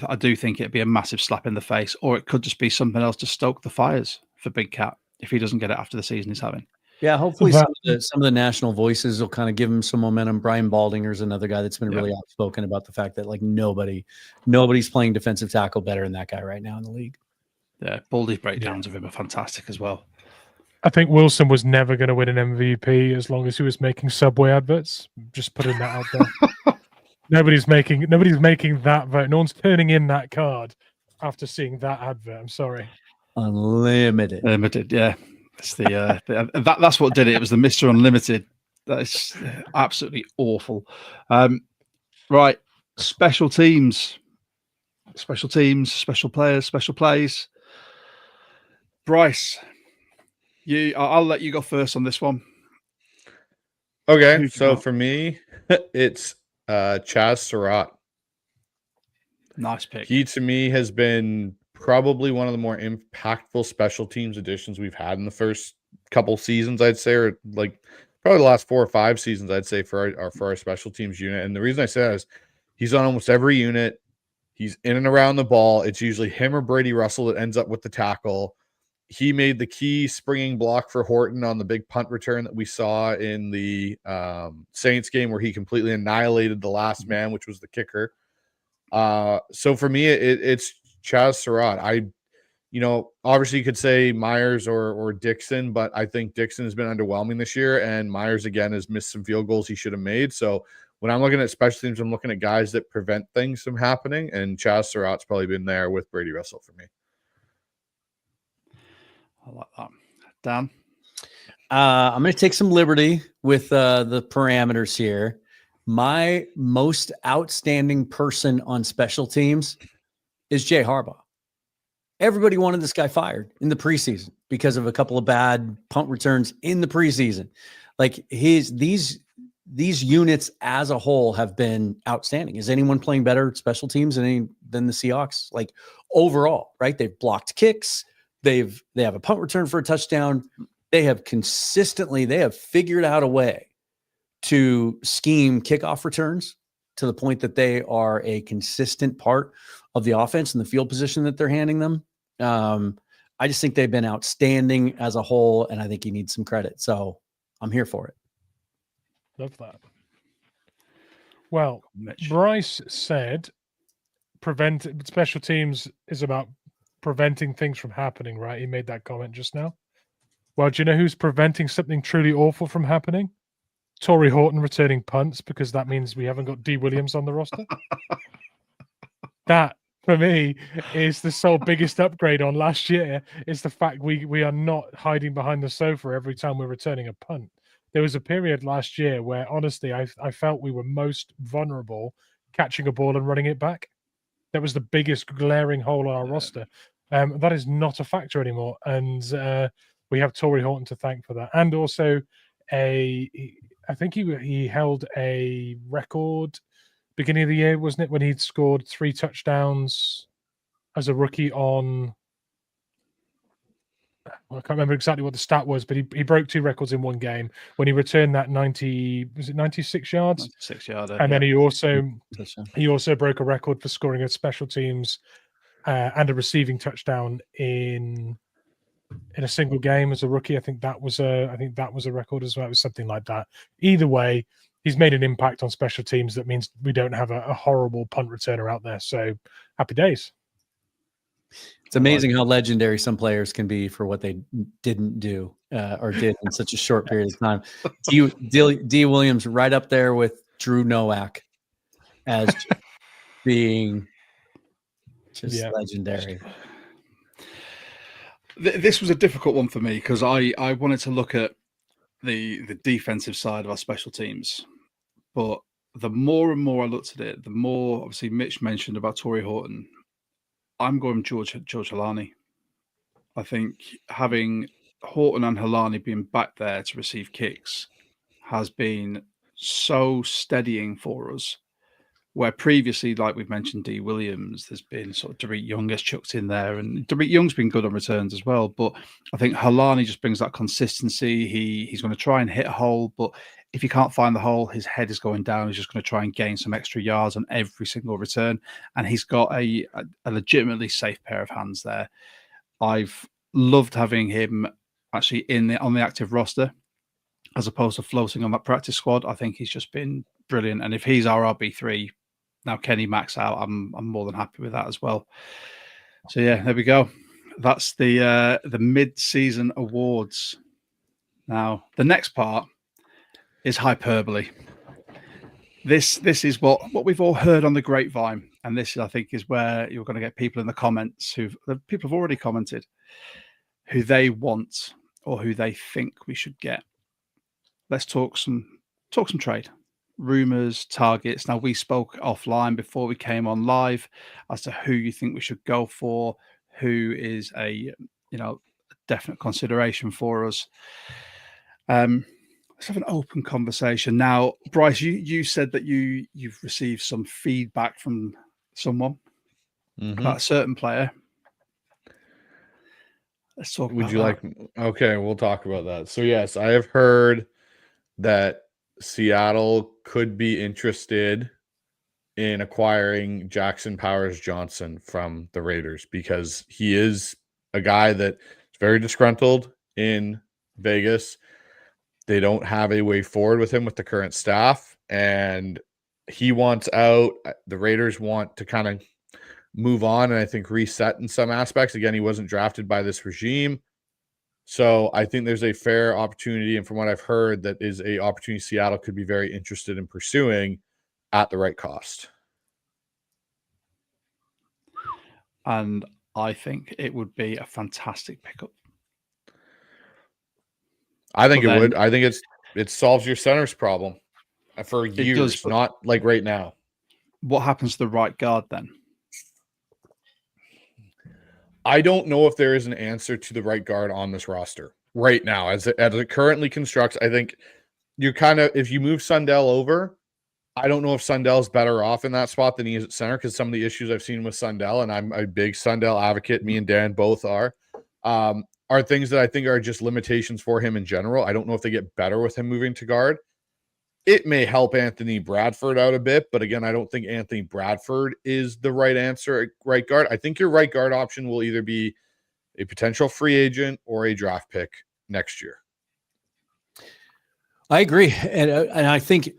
I do think it'd be a massive slap in the face, or it could just be something else to stoke the fires for Big Cat if he doesn't get it after the season he's having. Yeah, hopefully some of the national voices will kind of give him some momentum. Brian Baldinger's another guy that's been really outspoken about the fact that nobody's playing defensive tackle better than that guy right now in the league. Yeah, Baldy's breakdowns of him are fantastic as well. I think Wilson was never going to win an MVP as long as he was making Subway adverts. Just putting that out there. Nobody's making that vote. No one's turning in that card after seeing that advert. I'm sorry. Unlimited, yeah. It's that's what did it. It was the Mr. Unlimited. That's absolutely awful. Right, special teams, special players, special plays. Bryce, I'll let you go first on this one. Okay, so for me, it's Chaz Surratt. Nice pick. He, to me, has been probably one of the more impactful special teams additions we've had in the first couple seasons, I'd say, or like probably the last 4 or 5 seasons, I'd say, for our special teams unit. And the reason I say that is he's on almost every unit. He's in and around the ball. It's usually him or Brady Russell that ends up with the tackle. He made the key springing block for Horton on the big punt return that we saw in the Saints game where he completely annihilated the last man, which was the kicker. So for me, it's Chaz Surratt. obviously you could say Myers or Dixon, but I think Dixon has been underwhelming this year, and Myers again has missed some field goals he should have made. So when I'm looking at special teams, I'm looking at guys that prevent things from happening, and Chaz Surratt's probably been there with Brady Russell for me. I like that. Dan? I'm going to take some liberty with the parameters here. My most outstanding person on special teams is Jay Harbaugh. Everybody wanted this guy fired in the preseason because of a couple of bad punt returns in the preseason. Like these units as a whole have been outstanding. Is anyone playing better at special teams than the Seahawks? Like overall, right? They've blocked kicks. They have a punt return for a touchdown. They have figured out a way to scheme kickoff returns to the point that they are a consistent part of the offense and the field position that they're handing them. I just think they've been outstanding as a whole, and I think he needs some credit. So I'm here for it. Love that. Well, Mitch. Bryce said special teams is about preventing things from happening, right? He made that comment just now. Well, do you know who's preventing something truly awful from happening? Torrey Horton returning punts, because that means we haven't got D. Williams on the roster. That, for me, is the sole biggest upgrade on last year, is the fact we are not hiding behind the sofa every time we're returning a punt. There was a period last year where, honestly, I felt we were most vulnerable catching a ball and running it back. That was the biggest glaring hole on our roster. That is not a factor anymore. And we have Torrey Horton to thank for that. And also, I think he held a record beginning of the year, wasn't it, when he'd scored 3 touchdowns as a rookie on... I can't remember exactly what the stat was, but he broke 2 records in one game when he returned that 96 yards? 96 yarder. And then he also broke a record for scoring a special teams and a receiving touchdown in a single game as a rookie. I think that was a record as well. It was something like that. Either way, he's made an impact on special teams. That means we don't have a horrible punt returner out there. So happy days. It's amazing how legendary some players can be for what they didn't do or did in such a short period of time. D. Williams right up there with Drew Nowak as being just legendary. This was a difficult one for me because I wanted to look at the defensive side of our special teams. But the more and more I looked at it, the more, obviously, Mitch mentioned about Torrey Horton. I'm going George Halani. I think having Horton and Halani being back there to receive kicks has been so steadying for us. Where previously, like we've mentioned, D. Williams, there's been sort of Derek Young gets chucked in there, and Derek Young's been good on returns as well. But I think Halani just brings that consistency. He's going to try and hit a hole, but if he can't find the hole, his head is going down. He's just going to try and gain some extra yards on every single return, and he's got a legitimately safe pair of hands there. I've loved having him actually on the active roster as opposed to floating on that practice squad. I think he's just been brilliant, and if he's our RB3. Now Kenny Max out, I'm more than happy with that as well. So yeah, there we go. That's the mid-season awards. Now the next part is hyperbole. This is what we've all heard on the grapevine, and this I think is where you're going to get people in the comments people have already commented who they want or who they think we should get. Let's talk some trade. Rumours, targets. Now, we spoke offline before we came on live as to who you think we should go for, who is a definite consideration for us. Let's have an open conversation. Now, Bryce, you said that you've received some feedback from someone about a certain player. Let's talk about that. Okay, we'll talk about that. So yes, I have heard that Seattle could be interested in acquiring Jackson Powers Johnson from the Raiders because he is a guy that is very disgruntled in Vegas. They don't have a way forward with him with the current staff, and he wants out. The Raiders want to kind of move on and I think reset in some aspects. Again, he wasn't drafted by this regime. So I think there's a fair opportunity. And from what I've heard, that is a opportunity Seattle could be very interested in pursuing at the right cost. And I think it would be a fantastic pickup. I think But it would. then- I think it solves your center's problem for years, does, but- not like right now. What happens to the right guard then? I don't know if there is an answer to the right guard on this roster right now. As it currently constructs, I think you're kind of, if you move Sundell over, I don't know if Sundell's better off in that spot than he is at center, because some of the issues I've seen with Sundell, and I'm a big Sundell advocate, me and Dan both are things that I think are just limitations for him in general. I don't know if they get better with him moving to guard. It may help Anthony Bradford out a bit, but again, I don't think Anthony Bradford is the right answer at right guard. I think your right guard option will either be a potential free agent or a draft pick next year. I agree, and I think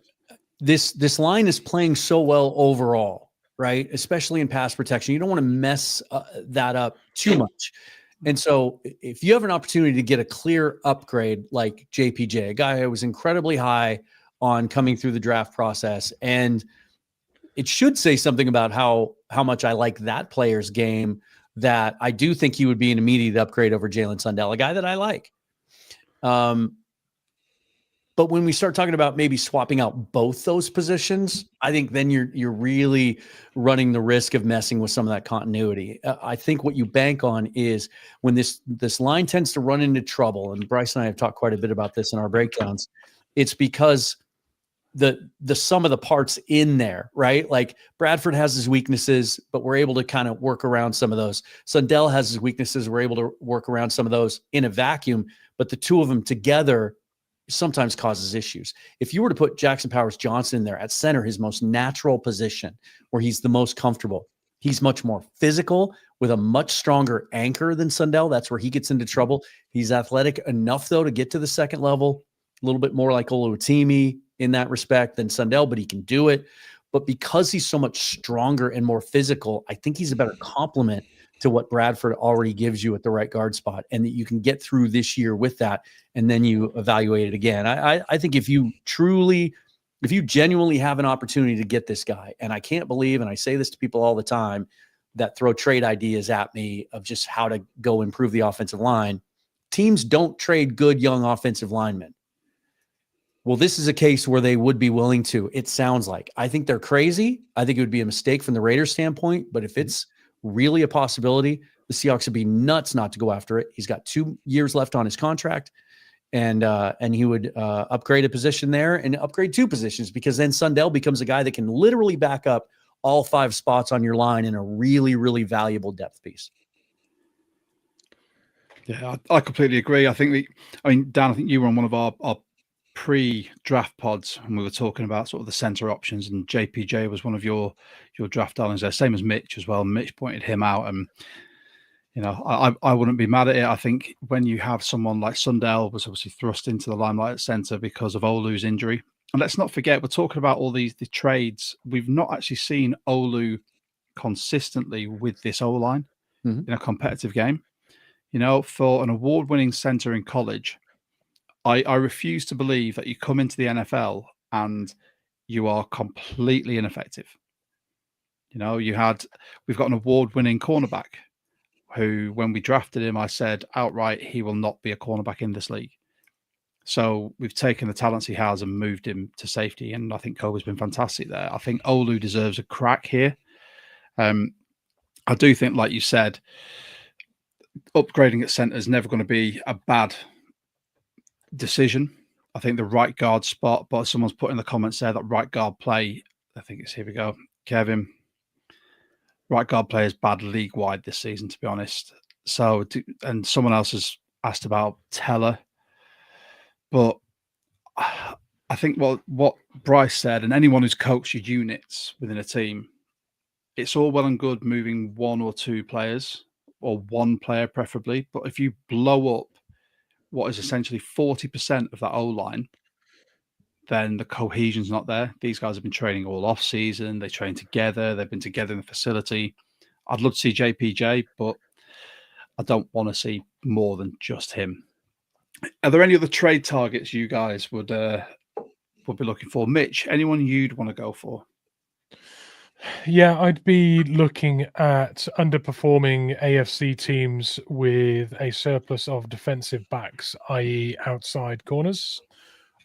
this line is playing so well overall, right? Especially in pass protection, you don't want to mess that up too much. And so, if you have an opportunity to get a clear upgrade like JPJ, a guy who was incredibly high on coming through the draft process, and it should say something about how much I like that player's game, that I do think he would be an immediate upgrade over Jalen Sundell, a guy that I like. But when we start talking about maybe swapping out both those positions, I think then you're really running the risk of messing with some of that continuity. I think what you bank on is when this line tends to run into trouble, and Bryce and I have talked quite a bit about this in our breakdowns, it's because the sum of the parts in there, right? Like Bradford has his weaknesses, but we're able to kind of work around some of those. Sundell has his weaknesses. We're able to work around some of those in a vacuum, but the two of them together sometimes causes issues. If you were to put Jackson Powers Johnson in there at center, his most natural position where he's the most comfortable, he's much more physical with a much stronger anchor than Sundell. That's where he gets into trouble. He's athletic enough though to get to the second level, a little bit more like Oluwatimi in that respect than Sundell, but he can do it. But because he's so much stronger and more physical, I think he's a better complement to what Bradford already gives you at the right guard spot, and that you can get through this year with that, and then you evaluate it again. I think if you genuinely have an opportunity to get this guy, and I can't believe, and I say this to people all the time that throw trade ideas at me of just how to go improve the offensive line, teams don't trade good young offensive linemen. Well, this is a case where they would be willing to, it sounds like. I think they're crazy. I think it would be a mistake from the Raiders standpoint, but if it's really a possibility, the Seahawks would be nuts not to go after it. He's got 2 years left on his contract, and he would upgrade a position there and upgrade 2 positions, because then Sundell becomes a guy that can literally back up all 5 spots on your line in a really, really valuable depth piece. Yeah, I completely agree. Dan, I think you were on one of our pre-draft pods, and we were talking about sort of the center options, and JPJ was one of your draft darlings there, same as Mitch as well. Mitch pointed him out, and I wouldn't be mad at it. I think when you have someone like Sundell was obviously thrust into the limelight at center because of Olu's injury, and let's not forget, we're talking about all the trades. We've not actually seen Olu consistently with this O-line in a competitive game. For an award-winning center in college, I refuse to believe that you come into the NFL and you are completely ineffective. We've got an award-winning cornerback who, when we drafted him, I said outright, he will not be a cornerback in this league. So we've taken the talents he has and moved him to safety, and I think Kobe's been fantastic there. I think Olu deserves a crack here. I do think, like you said, upgrading at center is never going to be a bad decision. I think the right guard spot, but someone's put in the comments there that right guard play, I think it's, here we go, Kevin, right guard play is bad league wide this season, to be honest. So, and someone else has asked about Teller, but I think what Bryce said, and anyone who's coached your units within a team, it's all well and good moving 1 or 2 players, or 1 player preferably, but if you blow up what is essentially 40% of that O-line, then the cohesion's not there. These guys have been training all off season. They train together. They've been together in the facility. I'd love to see JPJ, but I don't want to see more than just him. Are there any other trade targets you guys would be looking for? Mitch, anyone you'd want to go for? Yeah, I'd be looking at underperforming AFC teams with a surplus of defensive backs, i.e. outside corners.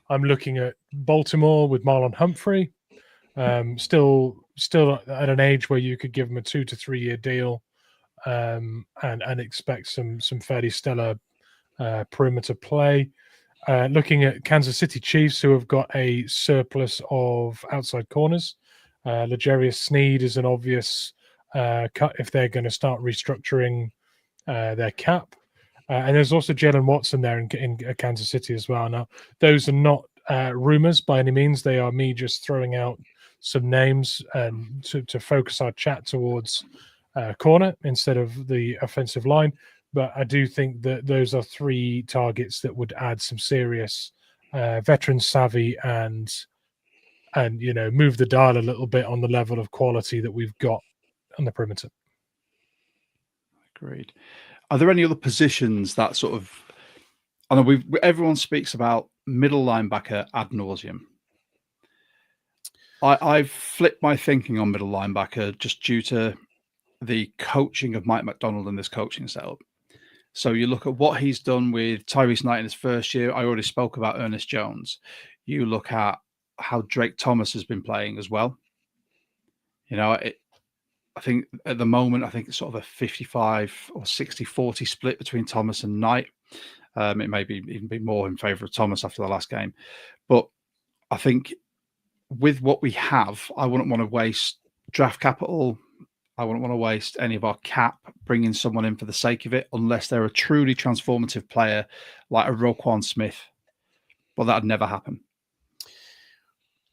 I'm looking at Baltimore with Marlon Humphrey, still at an age where you could give him a 2 to 3 year deal, and expect some fairly stellar perimeter play. Looking at Kansas City Chiefs, who have got a surplus of outside corners. L'Jarius Sneed is an obvious cut if they're going to start restructuring their cap. And there's also Jalen Watson there in Kansas City as well. Now, those are not rumors by any means. They are me just throwing out some names and to focus our chat towards corner instead of the offensive line. But I do think that those are 3 targets that would add some serious veteran savvy and move the dial a little bit on the level of quality that we've got on the perimeter. Agreed. Are there any other positions that sort of? I know everyone speaks about middle linebacker ad nauseum. I've flipped my thinking on middle linebacker just due to the coaching of Mike McDonald and this coaching setup. So you look at what he's done with Tyrese Knight in his first year. I already spoke about Ernest Jones. You look at how Drake Thomas has been playing as well. I think at the moment, it's sort of a 55 or 60-40 split between Thomas and Knight. It may even be more in favor of Thomas after the last game. But I think with what we have, I wouldn't want to waste draft capital. I wouldn't want to waste any of our cap bringing someone in for the sake of it, unless they're a truly transformative player like a Roquan Smith. But that'd never happen.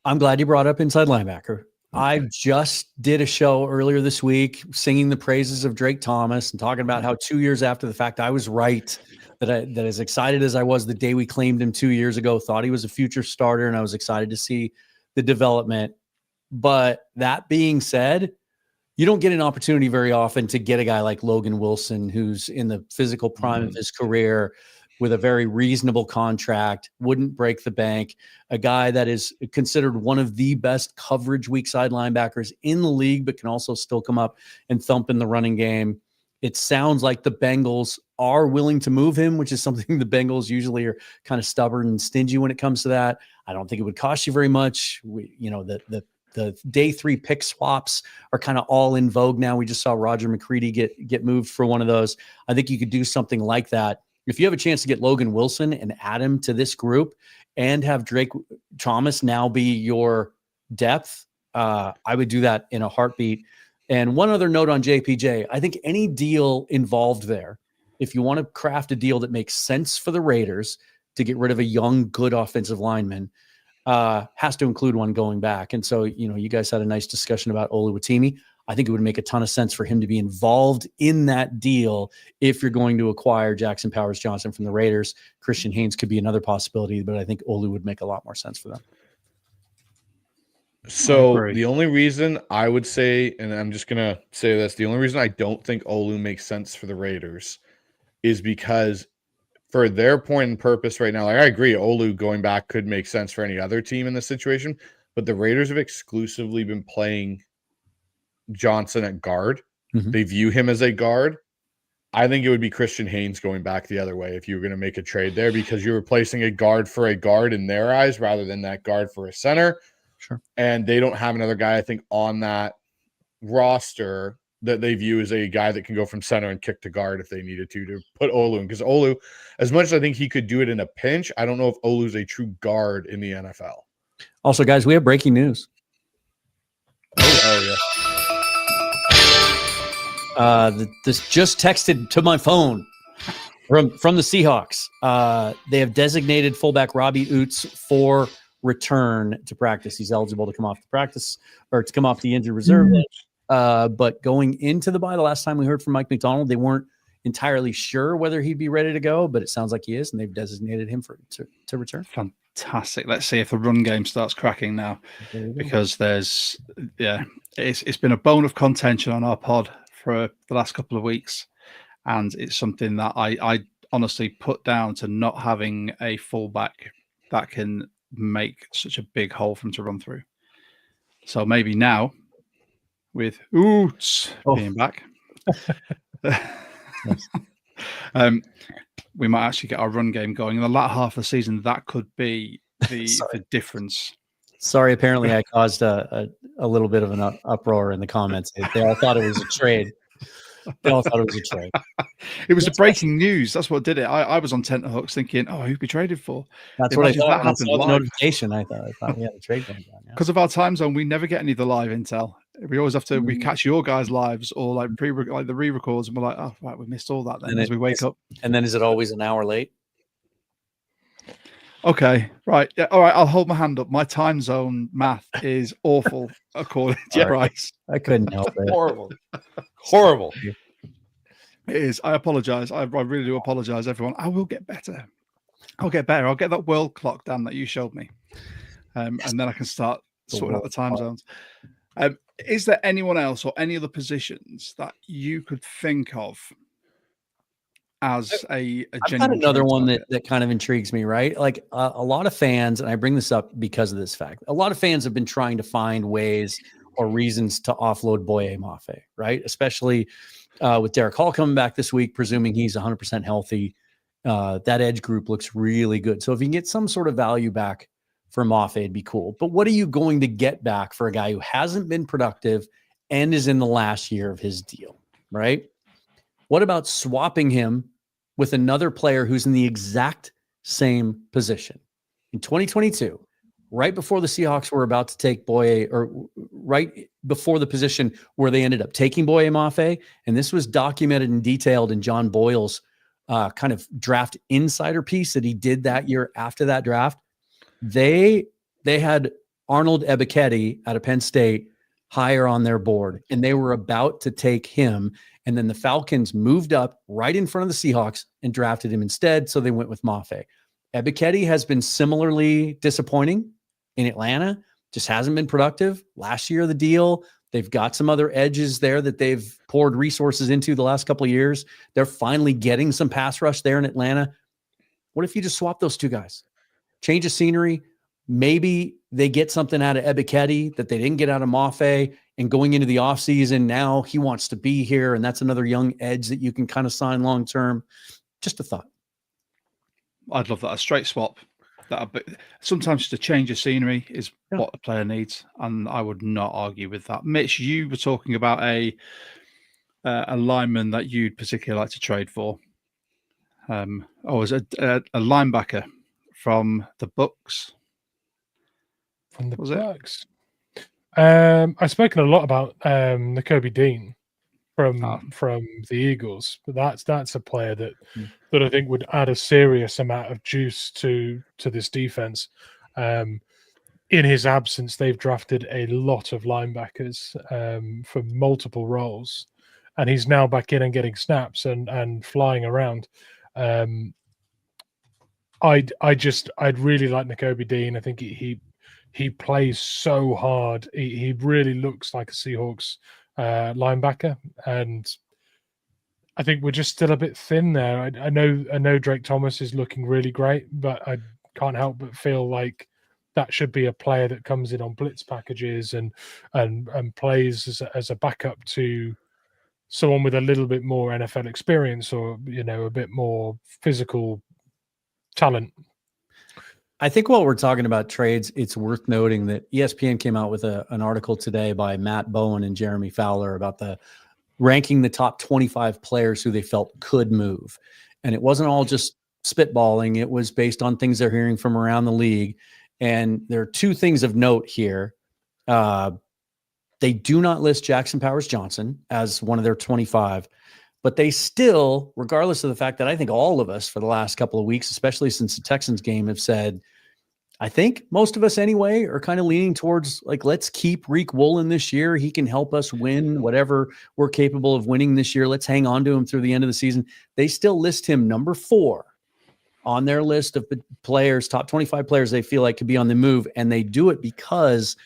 I'm glad you brought up inside linebacker. I just did a show earlier this week singing the praises of Drake Thomas and talking about how 2 years after the fact, I was right, that as excited as I was the day we claimed him 2 years ago, thought he was a future starter, and I was excited to see the development. But that being said, you don't get an opportunity very often to get a guy like Logan Wilson, who's in the physical prime of his career, with a very reasonable contract, wouldn't break the bank, a guy that is considered one of the best coverage weak side linebackers in the league, but can also still come up and thump in the running game. It sounds like the Bengals are willing to move him, which is something the Bengals usually are kind of stubborn and stingy when it comes to that. I don't think it would cost you very much. The day 3 pick swaps are kind of all in vogue now. We just saw Roger McCready get moved for one of those. I think you could do something like that. If you have a chance to get Logan Wilson and add him to this group and have Drake Thomas now be your depth, I would do that in a heartbeat. And one other note on JPJ, I think any deal involved there, if you want to craft a deal that makes sense for the Raiders to get rid of a young, good offensive lineman, has to include one going back. And so, you guys had a nice discussion about Oluwatimi. I think it would make a ton of sense for him to be involved in that deal if you're going to acquire Jackson Powers Johnson from the Raiders. Christian Haynes could be another possibility, but I think Olu would make a lot more sense for them. So the only reason I would say, and I'm just going to say this, the only reason I don't think Olu makes sense for the Raiders is because for their point and purpose right now, I agree, Olu going back could make sense for any other team in this situation, but the Raiders have exclusively been playing Johnson at guard. Mm-hmm. They view him as a guard. I think it would be Christian Haynes going back the other way if you were going to make a trade there, because you're replacing a guard for a guard in their eyes rather than that guard for a center. Sure. And they don't have another guy, I think, on that roster that they view as a guy that can go from center and kick to guard if they needed to put Olu in. Because Olu, as much as I think he could do it in a pinch, I don't know if Olu's a true guard in the NFL. Also, guys, we have breaking news. Oh yeah. This just texted to my phone from the Seahawks. They have designated fullback Robbie Oates for return to practice. He's eligible to come off the practice or to come off the injured reserve. But going into the bye, the last time we heard from Mike McDonald, they weren't entirely sure whether he'd be ready to go, but it sounds like he is, and they've designated him to return. Fantastic. Let's see if the run game starts cracking now, because it's been a bone of contention on our pod for the last couple of weeks, and it's something that I honestly put down to not having a fullback that can make such a big hole for him to run through. So maybe now, with Coutts being back, we might actually get our run game going in the latter half of the season. That could be the difference. Sorry, apparently I caused a little bit of an uproar in the comments. They all thought it was a trade. They all thought it was a trade. It was a breaking news. That's what did it. I was on tenterhooks thinking, oh, who'd be traded for? That's what I thought. When I saw the notification, I thought we had a trade going on. Because of our time zone, we never get any of the live intel. We always have to. We catch your guys' lives or like the re-records, and we're like, oh, right, we missed all that. Then as we wake up, and then is it always an hour late? Okay, right, yeah, all right. I'll hold my hand up. My time zone math is awful, according to Bryce. I couldn't help it. Horrible. It is. I apologize. I really do apologize, everyone. I will get better. I'll get better. I'll get that world clock down that you showed me, and then I can start sorting out the time zones. Is there anyone else or any other positions that you could think of as a I've got another one that kind of intrigues me, right? Like a lot of fans, and I bring this up because of this fact, a lot of fans have been trying to find ways or reasons to offload Boye Mafe, right? Especially with Derek Hall coming back this week, presuming he's 100% healthy. That edge group looks really good. So if you can get some sort of value back for Mafe, it'd be cool. But what are you going to get back for a guy who hasn't been productive and is in the last year of his deal, right? What about swapping him with another player who's in the exact same position? In 2022, right before the Seahawks were about to take Boye, or right before the position where they ended up taking Boye Mafe, and this was documented and detailed in John Boyle's kind of draft insider piece that he did that year after that draft. They had Arnold Ebiketie out of Penn State higher on their board, and they were about to take him. And then the Falcons moved up right in front of the Seahawks and drafted him instead. So they went with Mafe. Ebiketie has been similarly disappointing in Atlanta, just hasn't been productive. Last year of the deal, they've got some other edges there that they've poured resources into the last couple of years. They're finally getting some pass rush there in Atlanta. What if you just swap those two guys? Change of scenery. Maybe they get something out of Ebiketie that they didn't get out of Mafe, and going into the offseason, now he wants to be here, and that's another young edge that you can kind of sign long-term. Just a thought. I'd love that. A straight swap. Sometimes just a change of scenery is what a player needs, and I would not argue with that. Mitch, you were talking about a lineman that you'd particularly like to trade for. Was a linebacker from the Bucks. From the Bucks. I've spoken a lot about Nakobe Dean from the Eagles, but that's a player that I think would add a serious amount of juice to this defense. In his absence, they've drafted a lot of linebackers for multiple roles, and he's now back in and getting snaps and flying around. I'd really like Nakobe Dean. I think he plays so hard. He really looks like a Seahawks linebacker, and I think we're just still a bit thin there. I know Drake Thomas is looking really great, but I can't help but feel like that should be a player that comes in on blitz packages and plays as a backup to someone with a little bit more NFL experience, or a bit more physical talent. I think while we're talking about trades, it's worth noting that ESPN came out with an article today by Matt Bowen and Jeremy Fowler about ranking the top 25 players who they felt could move. And it wasn't all just spitballing. It was based on things they're hearing from around the league. And there are two things of note here. They do not list Jackson Powers Johnson as one of their 25, but they still, regardless of the fact that I think all of us for the last couple of weeks, especially since the Texans game, have said, I think most of us anyway are kind of leaning towards like, let's keep Reek Woolen this year. He can help us win whatever we're capable of winning this year. Let's hang on to him through the end of the season. They still list him number 4 on their list of players, top 25 players they feel like could be on the move. And they do it because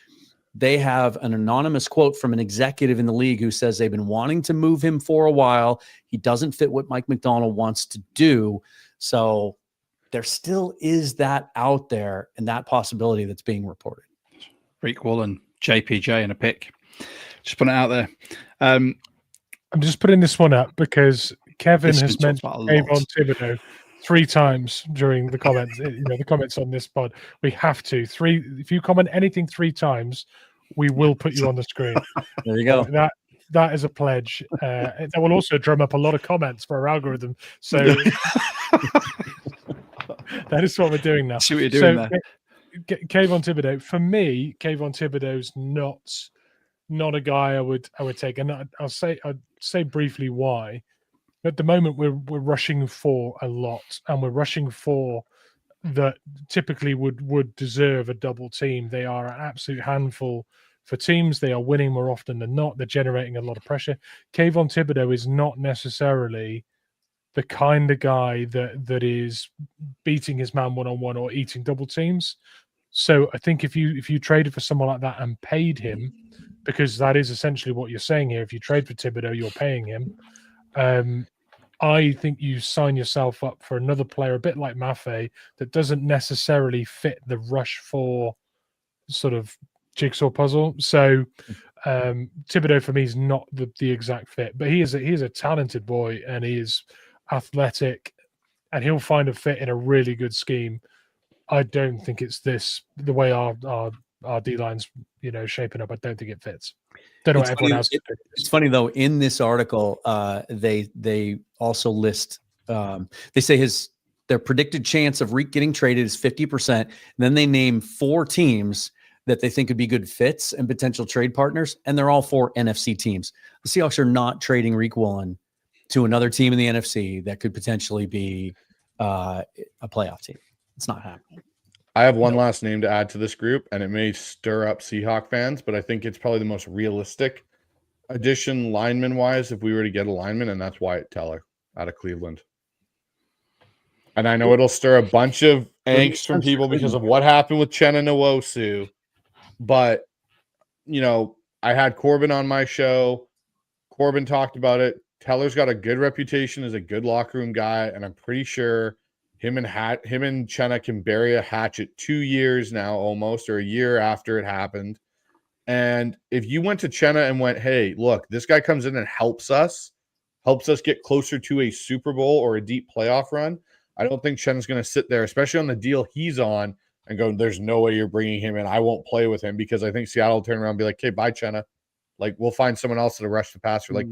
they have an anonymous quote from an executive in the league who says they've been wanting to move him for a while. He doesn't fit what Mike McDonald wants to do. So there still is that out there and that possibility that's being reported. Rick Woolen, JPJ, and a pick. Just put it out there. I'm just putting this one up because Kevin has mentioned Kayvon Thibodeau 3 times during the comments. The comments on this pod. We have to if you comment anything 3 times, we will put you on the screen. There you go. That is a pledge. That will also drum up a lot of comments for our algorithm. So that is what we're doing now. See what you're doing there. Kayvon Thibodeau. For me, Kayvon Thibodeau's not a guy I would take, and I'd say briefly why. At the moment, we're rushing for a lot, and we're rushing for that typically would deserve a double team. They are an absolute handful for teams. They are winning more often than not. They're generating a lot of pressure. Kayvon Thibodeau is not necessarily the kind of guy that is beating his man one-on-one or eating double teams. So I think if you traded for someone like that and paid him, because that is essentially what you're saying here, if you trade for Thibodeau, you're paying him. I think you sign yourself up for another player, a bit like Maffei, that doesn't necessarily fit the rush for sort of jigsaw puzzle. So Thibodeau for me is not the exact fit, but he is a talented boy, and he is athletic, and he'll find a fit in a really good scheme. I don't think it's the way our D line's shaping up. I don't think it fits. Don't know what everyone else. It's funny though. In this article, they also list. They say their predicted chance of Reek getting traded is 50%. Then they name 4 teams that they think could be good fits and potential trade partners, and they're all 4 NFC teams. The Seahawks are not trading Riq Woolen to another team in the NFC that could potentially be a playoff team. It's not happening. I have one last name to add to this group, and it may stir up Seahawk fans, but I think it's probably the most realistic addition lineman-wise if we were to get a lineman, and that's Wyatt Teller out of Cleveland. And I know it'll stir a bunch of angst from people because of what happened with Chenna Nwosu, but, I had Corbin on my show. Corbin talked about it. Teller's got a good reputation as a good locker room guy, and I'm pretty sure him and Chenna can bury a hatchet 2 years now almost, or a year after it happened. And if you went to Chenna and went, hey, look, this guy comes in and helps us get closer to a Super Bowl or a deep playoff run, I don't think Chenna's going to sit there, especially on the deal he's on, and go, there's no way you're bringing him in. I won't play with him, because I think Seattle will turn around and be like, okay, bye, Chenna. Like, we'll find someone else to rush the passer. Like,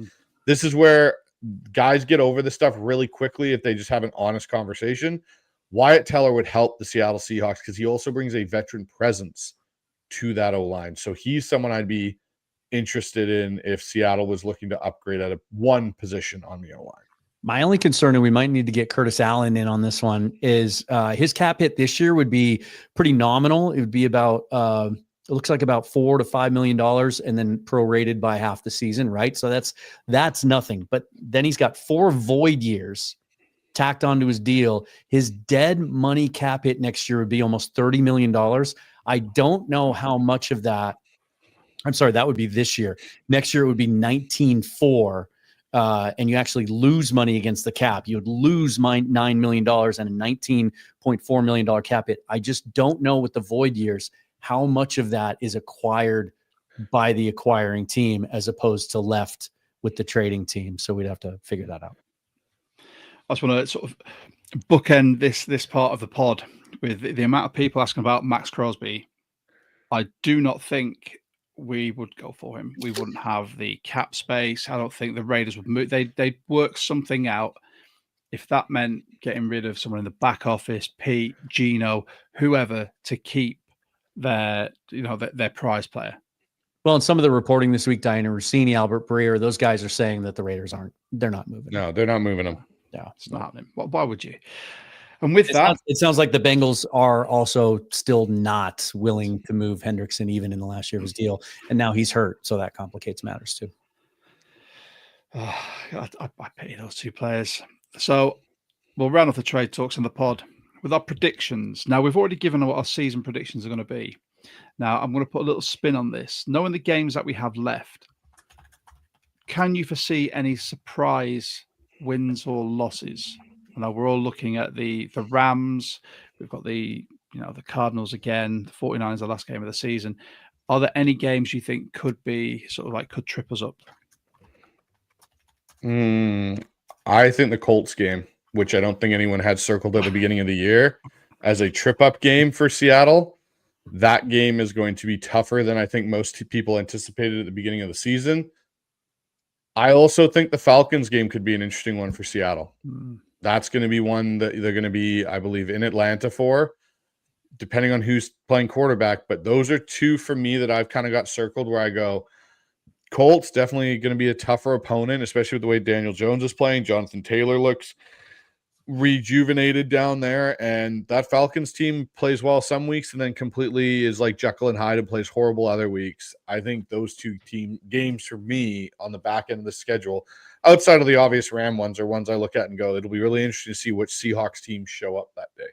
this is where guys get over this stuff really quickly if they just have an honest conversation. Wyatt Teller would help the Seattle Seahawks because he also brings a veteran presence to that O-line. So he's someone I'd be interested in if Seattle was looking to upgrade at one position on the O-line. My only concern, and we might need to get Curtis Allen in on this one, is his cap hit this year would be pretty nominal. It would be about it looks like about $4 to $5 million, and then prorated by half the season, right? So that's nothing. But then he's got 4 void years tacked onto his deal. His dead money cap hit next year would be almost $30 million. I don't know how much of that. I'm sorry, that would be this year. Next year it would be 19.4. And you actually lose money against the cap. You would lose $9 million and a $19.4 million cap hit. I just don't know with the void years how much of that is acquired by the acquiring team as opposed to left with the trading team. So we'd have to figure that out. I just want to sort of bookend this part of the pod with the amount of people asking about Max Crosby. I do not think we would go for him. We wouldn't have the cap space. I don't think the Raiders would move. They'd work something out. If that meant getting rid of someone in the back office, Pete, Gino, whoever, to keep their prize player. Well, in some of the reporting this week, Diana Rossini, Albert Breer, those guys are saying that the Raiders they're not moving. No, they're not moving him. No, it's not happening. Why would you? And with that, it sounds like the Bengals are also still not willing to move Hendrickson even in the last year of his deal. And now he's hurt. So that complicates matters too. I pity those 2 players. So we'll round off the trade talks in the pod with our predictions. Now, we've already given what our season predictions are going to be. Now, I'm going to put a little spin on this. Knowing the games that we have left, can you foresee any surprise wins or losses? I know we're all looking at the Rams. We've got the Cardinals again. The 49ers, the last game of the season. Are there any games you think could be sort of like could trip us up? I think the Colts game, which I don't think anyone had circled at the beginning of the year as a trip-up game for Seattle, that game is going to be tougher than I think most people anticipated at the beginning of the season. I also think the Falcons game could be an interesting one for Seattle. That's going to be one that they're going to be, I believe, in Atlanta for, depending on who's playing quarterback. But those are two for me that I've kind of got circled where I go, Colts definitely going to be a tougher opponent, especially with the way Daniel Jones is playing. Jonathan Taylor looks rejuvenated down there, and that Falcons team plays well some weeks and then completely is like Jekyll and Hyde and plays horrible other weeks. I think those two team games for me on the back end of the schedule, outside of the obvious Ram ones, are ones I look at and go, it'll be really interesting to see which Seahawks teams show up that day.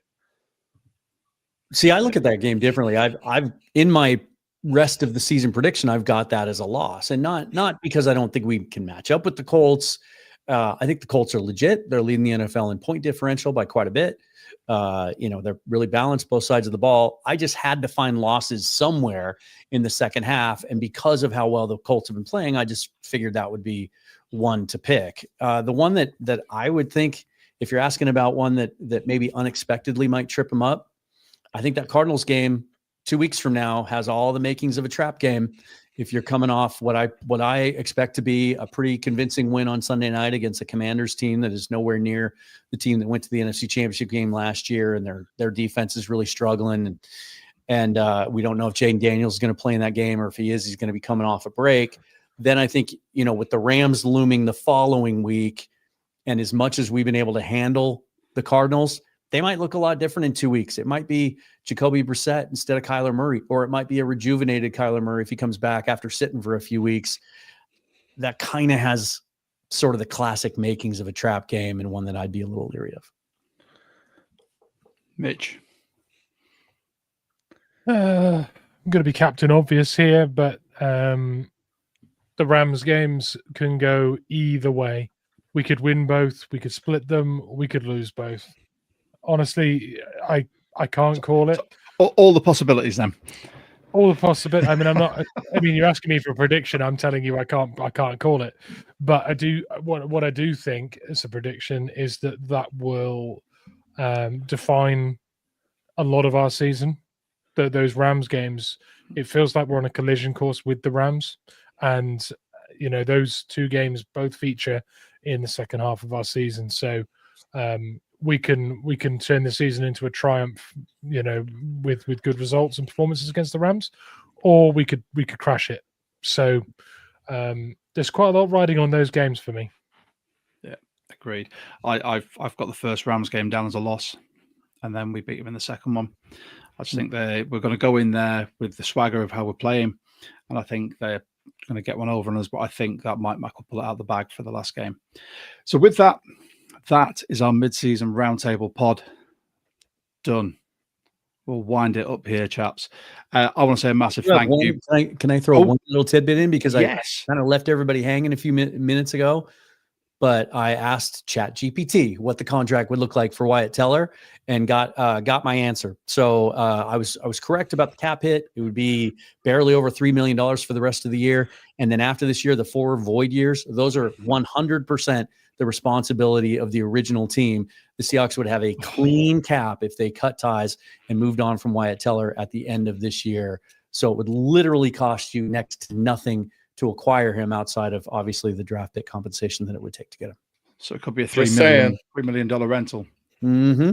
See, I look at that game differently. I've in my rest of the season prediction, I've got that as a loss, and not because I don't think we can match up with the Colts. I think the Colts are legit. They're leading the NFL in point differential by quite a bit. They're really balanced both sides of the ball. I just had to find losses somewhere in the second half. And because of how well the Colts have been playing, I just figured that would be one to pick. The one that I would think, if you're asking about one that maybe unexpectedly might trip them up, I think that Cardinals game 2 weeks from now has all the makings of a trap game. If you're coming off what I expect to be a pretty convincing win on Sunday night against a Commanders team that is nowhere near the team that went to the NFC Championship game last year, and their defense is really struggling, and we don't know if Jaden Daniels is going to play in that game, or if he is, he's going to be coming off a break. Then I think, with the Rams looming the following week, and as much as we've been able to handle the Cardinals, they might look a lot different in 2 weeks. It might be Jacoby Brissett instead of Kyler Murray, or it might be a rejuvenated Kyler Murray if he comes back after sitting for a few weeks. That kind of has sort of the classic makings of a trap game, and one that I'd be a little leery of. Mitch? I'm going to be Captain Obvious here, but the Rams games can go either way. We could win both, we could split them, we could lose both. Honestly, I can't call it. All the possibilities then. All the possibilities. I mean, I'm not. I mean, you're asking me for a prediction. I'm telling you, I can't call it. But I do. What I do think as a prediction is that will define a lot of our season. Those Rams games. It feels like we're on a collision course with the Rams, and those two games both feature in the second half of our season. So. We can turn the season into a triumph, with good results and performances against the Rams, or we could crash it. So there's quite a lot riding on those games for me. Yeah, agreed. I've got the first Rams game down as a loss, and then we beat them in the second one. I just think we're going to go in there with the swagger of how we're playing, and I think they're going to get one over on us. But I think that might pull it out of the bag for the last game. So with that. That is our mid-season roundtable pod done. We'll wind it up here, chaps. I want to say a massive thank you. Can I throw one little tidbit in? Because yes. I kind of left everybody hanging a few minutes ago, but I asked ChatGPT what the contract would look like for Wyatt Teller, and got my answer. So I was correct about the cap hit. It would be barely over $3 million for the rest of the year. And then after this year, the 4 void years, those are 100% the responsibility of the original team. The Seahawks would have a clean cap if they cut ties and moved on from Wyatt Teller at the end of this year. So it would literally cost you next to nothing to acquire him, outside of obviously the draft pick compensation that it would take to get him. So it could be a $3 million rental. Mm-hmm.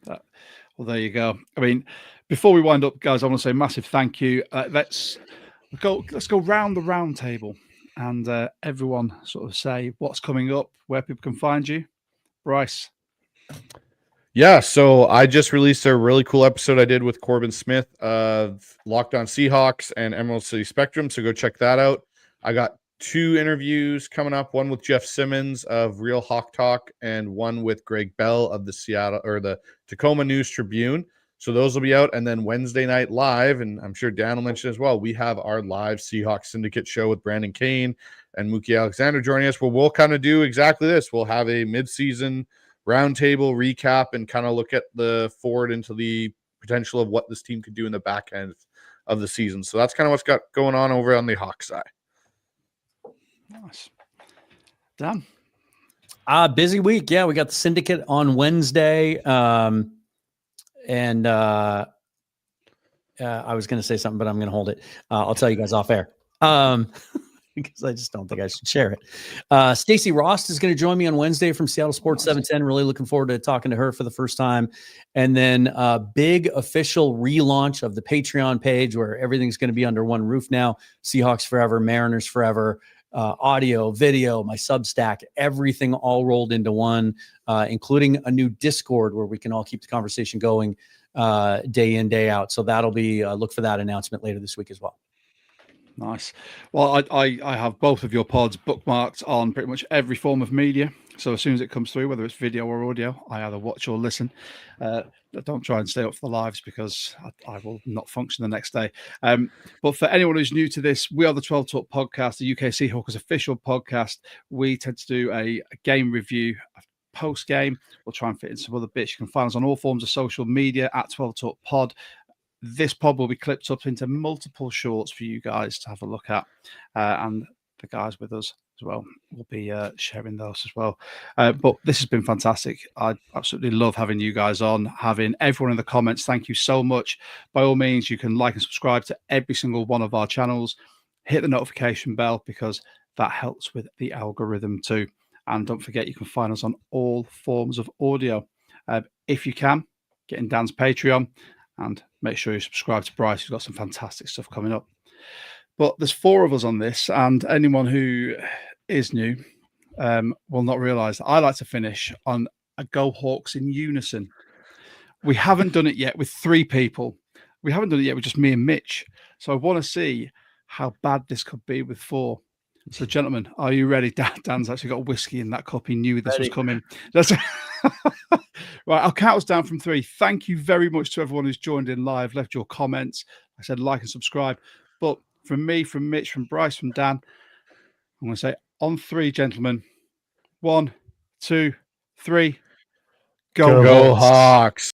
Well, there you go. I mean, before we wind up, guys, I want to say a massive thank you. Let's go round the round table. And everyone sort of say what's coming up, where people can find you. Bryce. Yeah, so I just released a really cool episode I did with Corbin Smith of Locked On Seahawks and Emerald City Spectrum, so go check that out. I got 2 interviews coming up, one with Jeff Simmons of Real Hawk Talk and one with Greg Bell of the Tacoma News Tribune. So those will be out. And then Wednesday night live, and I'm sure Dan will mention as well, we have our live Seahawks Syndicate show with Brandon Kane and Mookie Alexander joining us, where we'll kind of do exactly this. We'll have a mid-season roundtable recap and kind of look at the forward into the potential of what this team could do in the back end of the season. So that's kind of what's got going on over on the Hawks side. Nice. Dan? Busy week. Yeah, we got the Syndicate on Wednesday. I was going to say something, but I'm going to hold it. I'll tell you guys off air. Because I just don't think I should share it. Stacey Ross is going to join me on Wednesday from Seattle Sports 710. Really looking forward to talking to her for the first time. And then big official relaunch of the Patreon page where everything's going to be under one roof now. Seahawks forever, Mariners forever, audio, video, my Substack, everything all rolled into one, including a new Discord where we can all keep the conversation going day in, day out. So that'll be, look for that announcement later this week as well. Nice. Well, I have both of your pods bookmarked on pretty much every form of media. So as soon as it comes through, whether it's video or audio, I either watch or listen. Don't try and stay up for the lives because I will not function the next day. But for anyone who's new to this, we are the 12 Talk podcast, the UK Seahawks official podcast. We tend to do a game review post game. We'll try and fit in some other bits. You can find us on all forms of social media at 12 Talk Pod. This pod will be clipped up into multiple shorts for you guys to have a look at. And the guys with us as well will be sharing those as well. But this has been fantastic. I absolutely love having you guys on, having everyone in the comments. Thank you so much. By all means, you can like and subscribe to every single one of our channels. Hit the notification bell because that helps with the algorithm too. And don't forget, you can find us on all forms of audio. If you can, get in Dan's Patreon. And make sure you subscribe to Bryce. He's got some fantastic stuff coming up. But there's 4 of us on this, and anyone who is new will not realise that I like to finish on a Go Hawks in unison. We haven't done it yet with 3 people. We haven't done it yet with just me and Mitch. So I want to see how bad this could be with 4. So, gentlemen, are you ready? Dan's actually got whiskey in that cup. He knew this was coming. Right, I'll count us down from 3. Thank you very much to everyone who's joined in live, left your comments. I said like and subscribe. But from me, from Mitch, from Bryce, from Dan, I'm going to say on 3, gentlemen. 1, 2, 3. Go Hawks.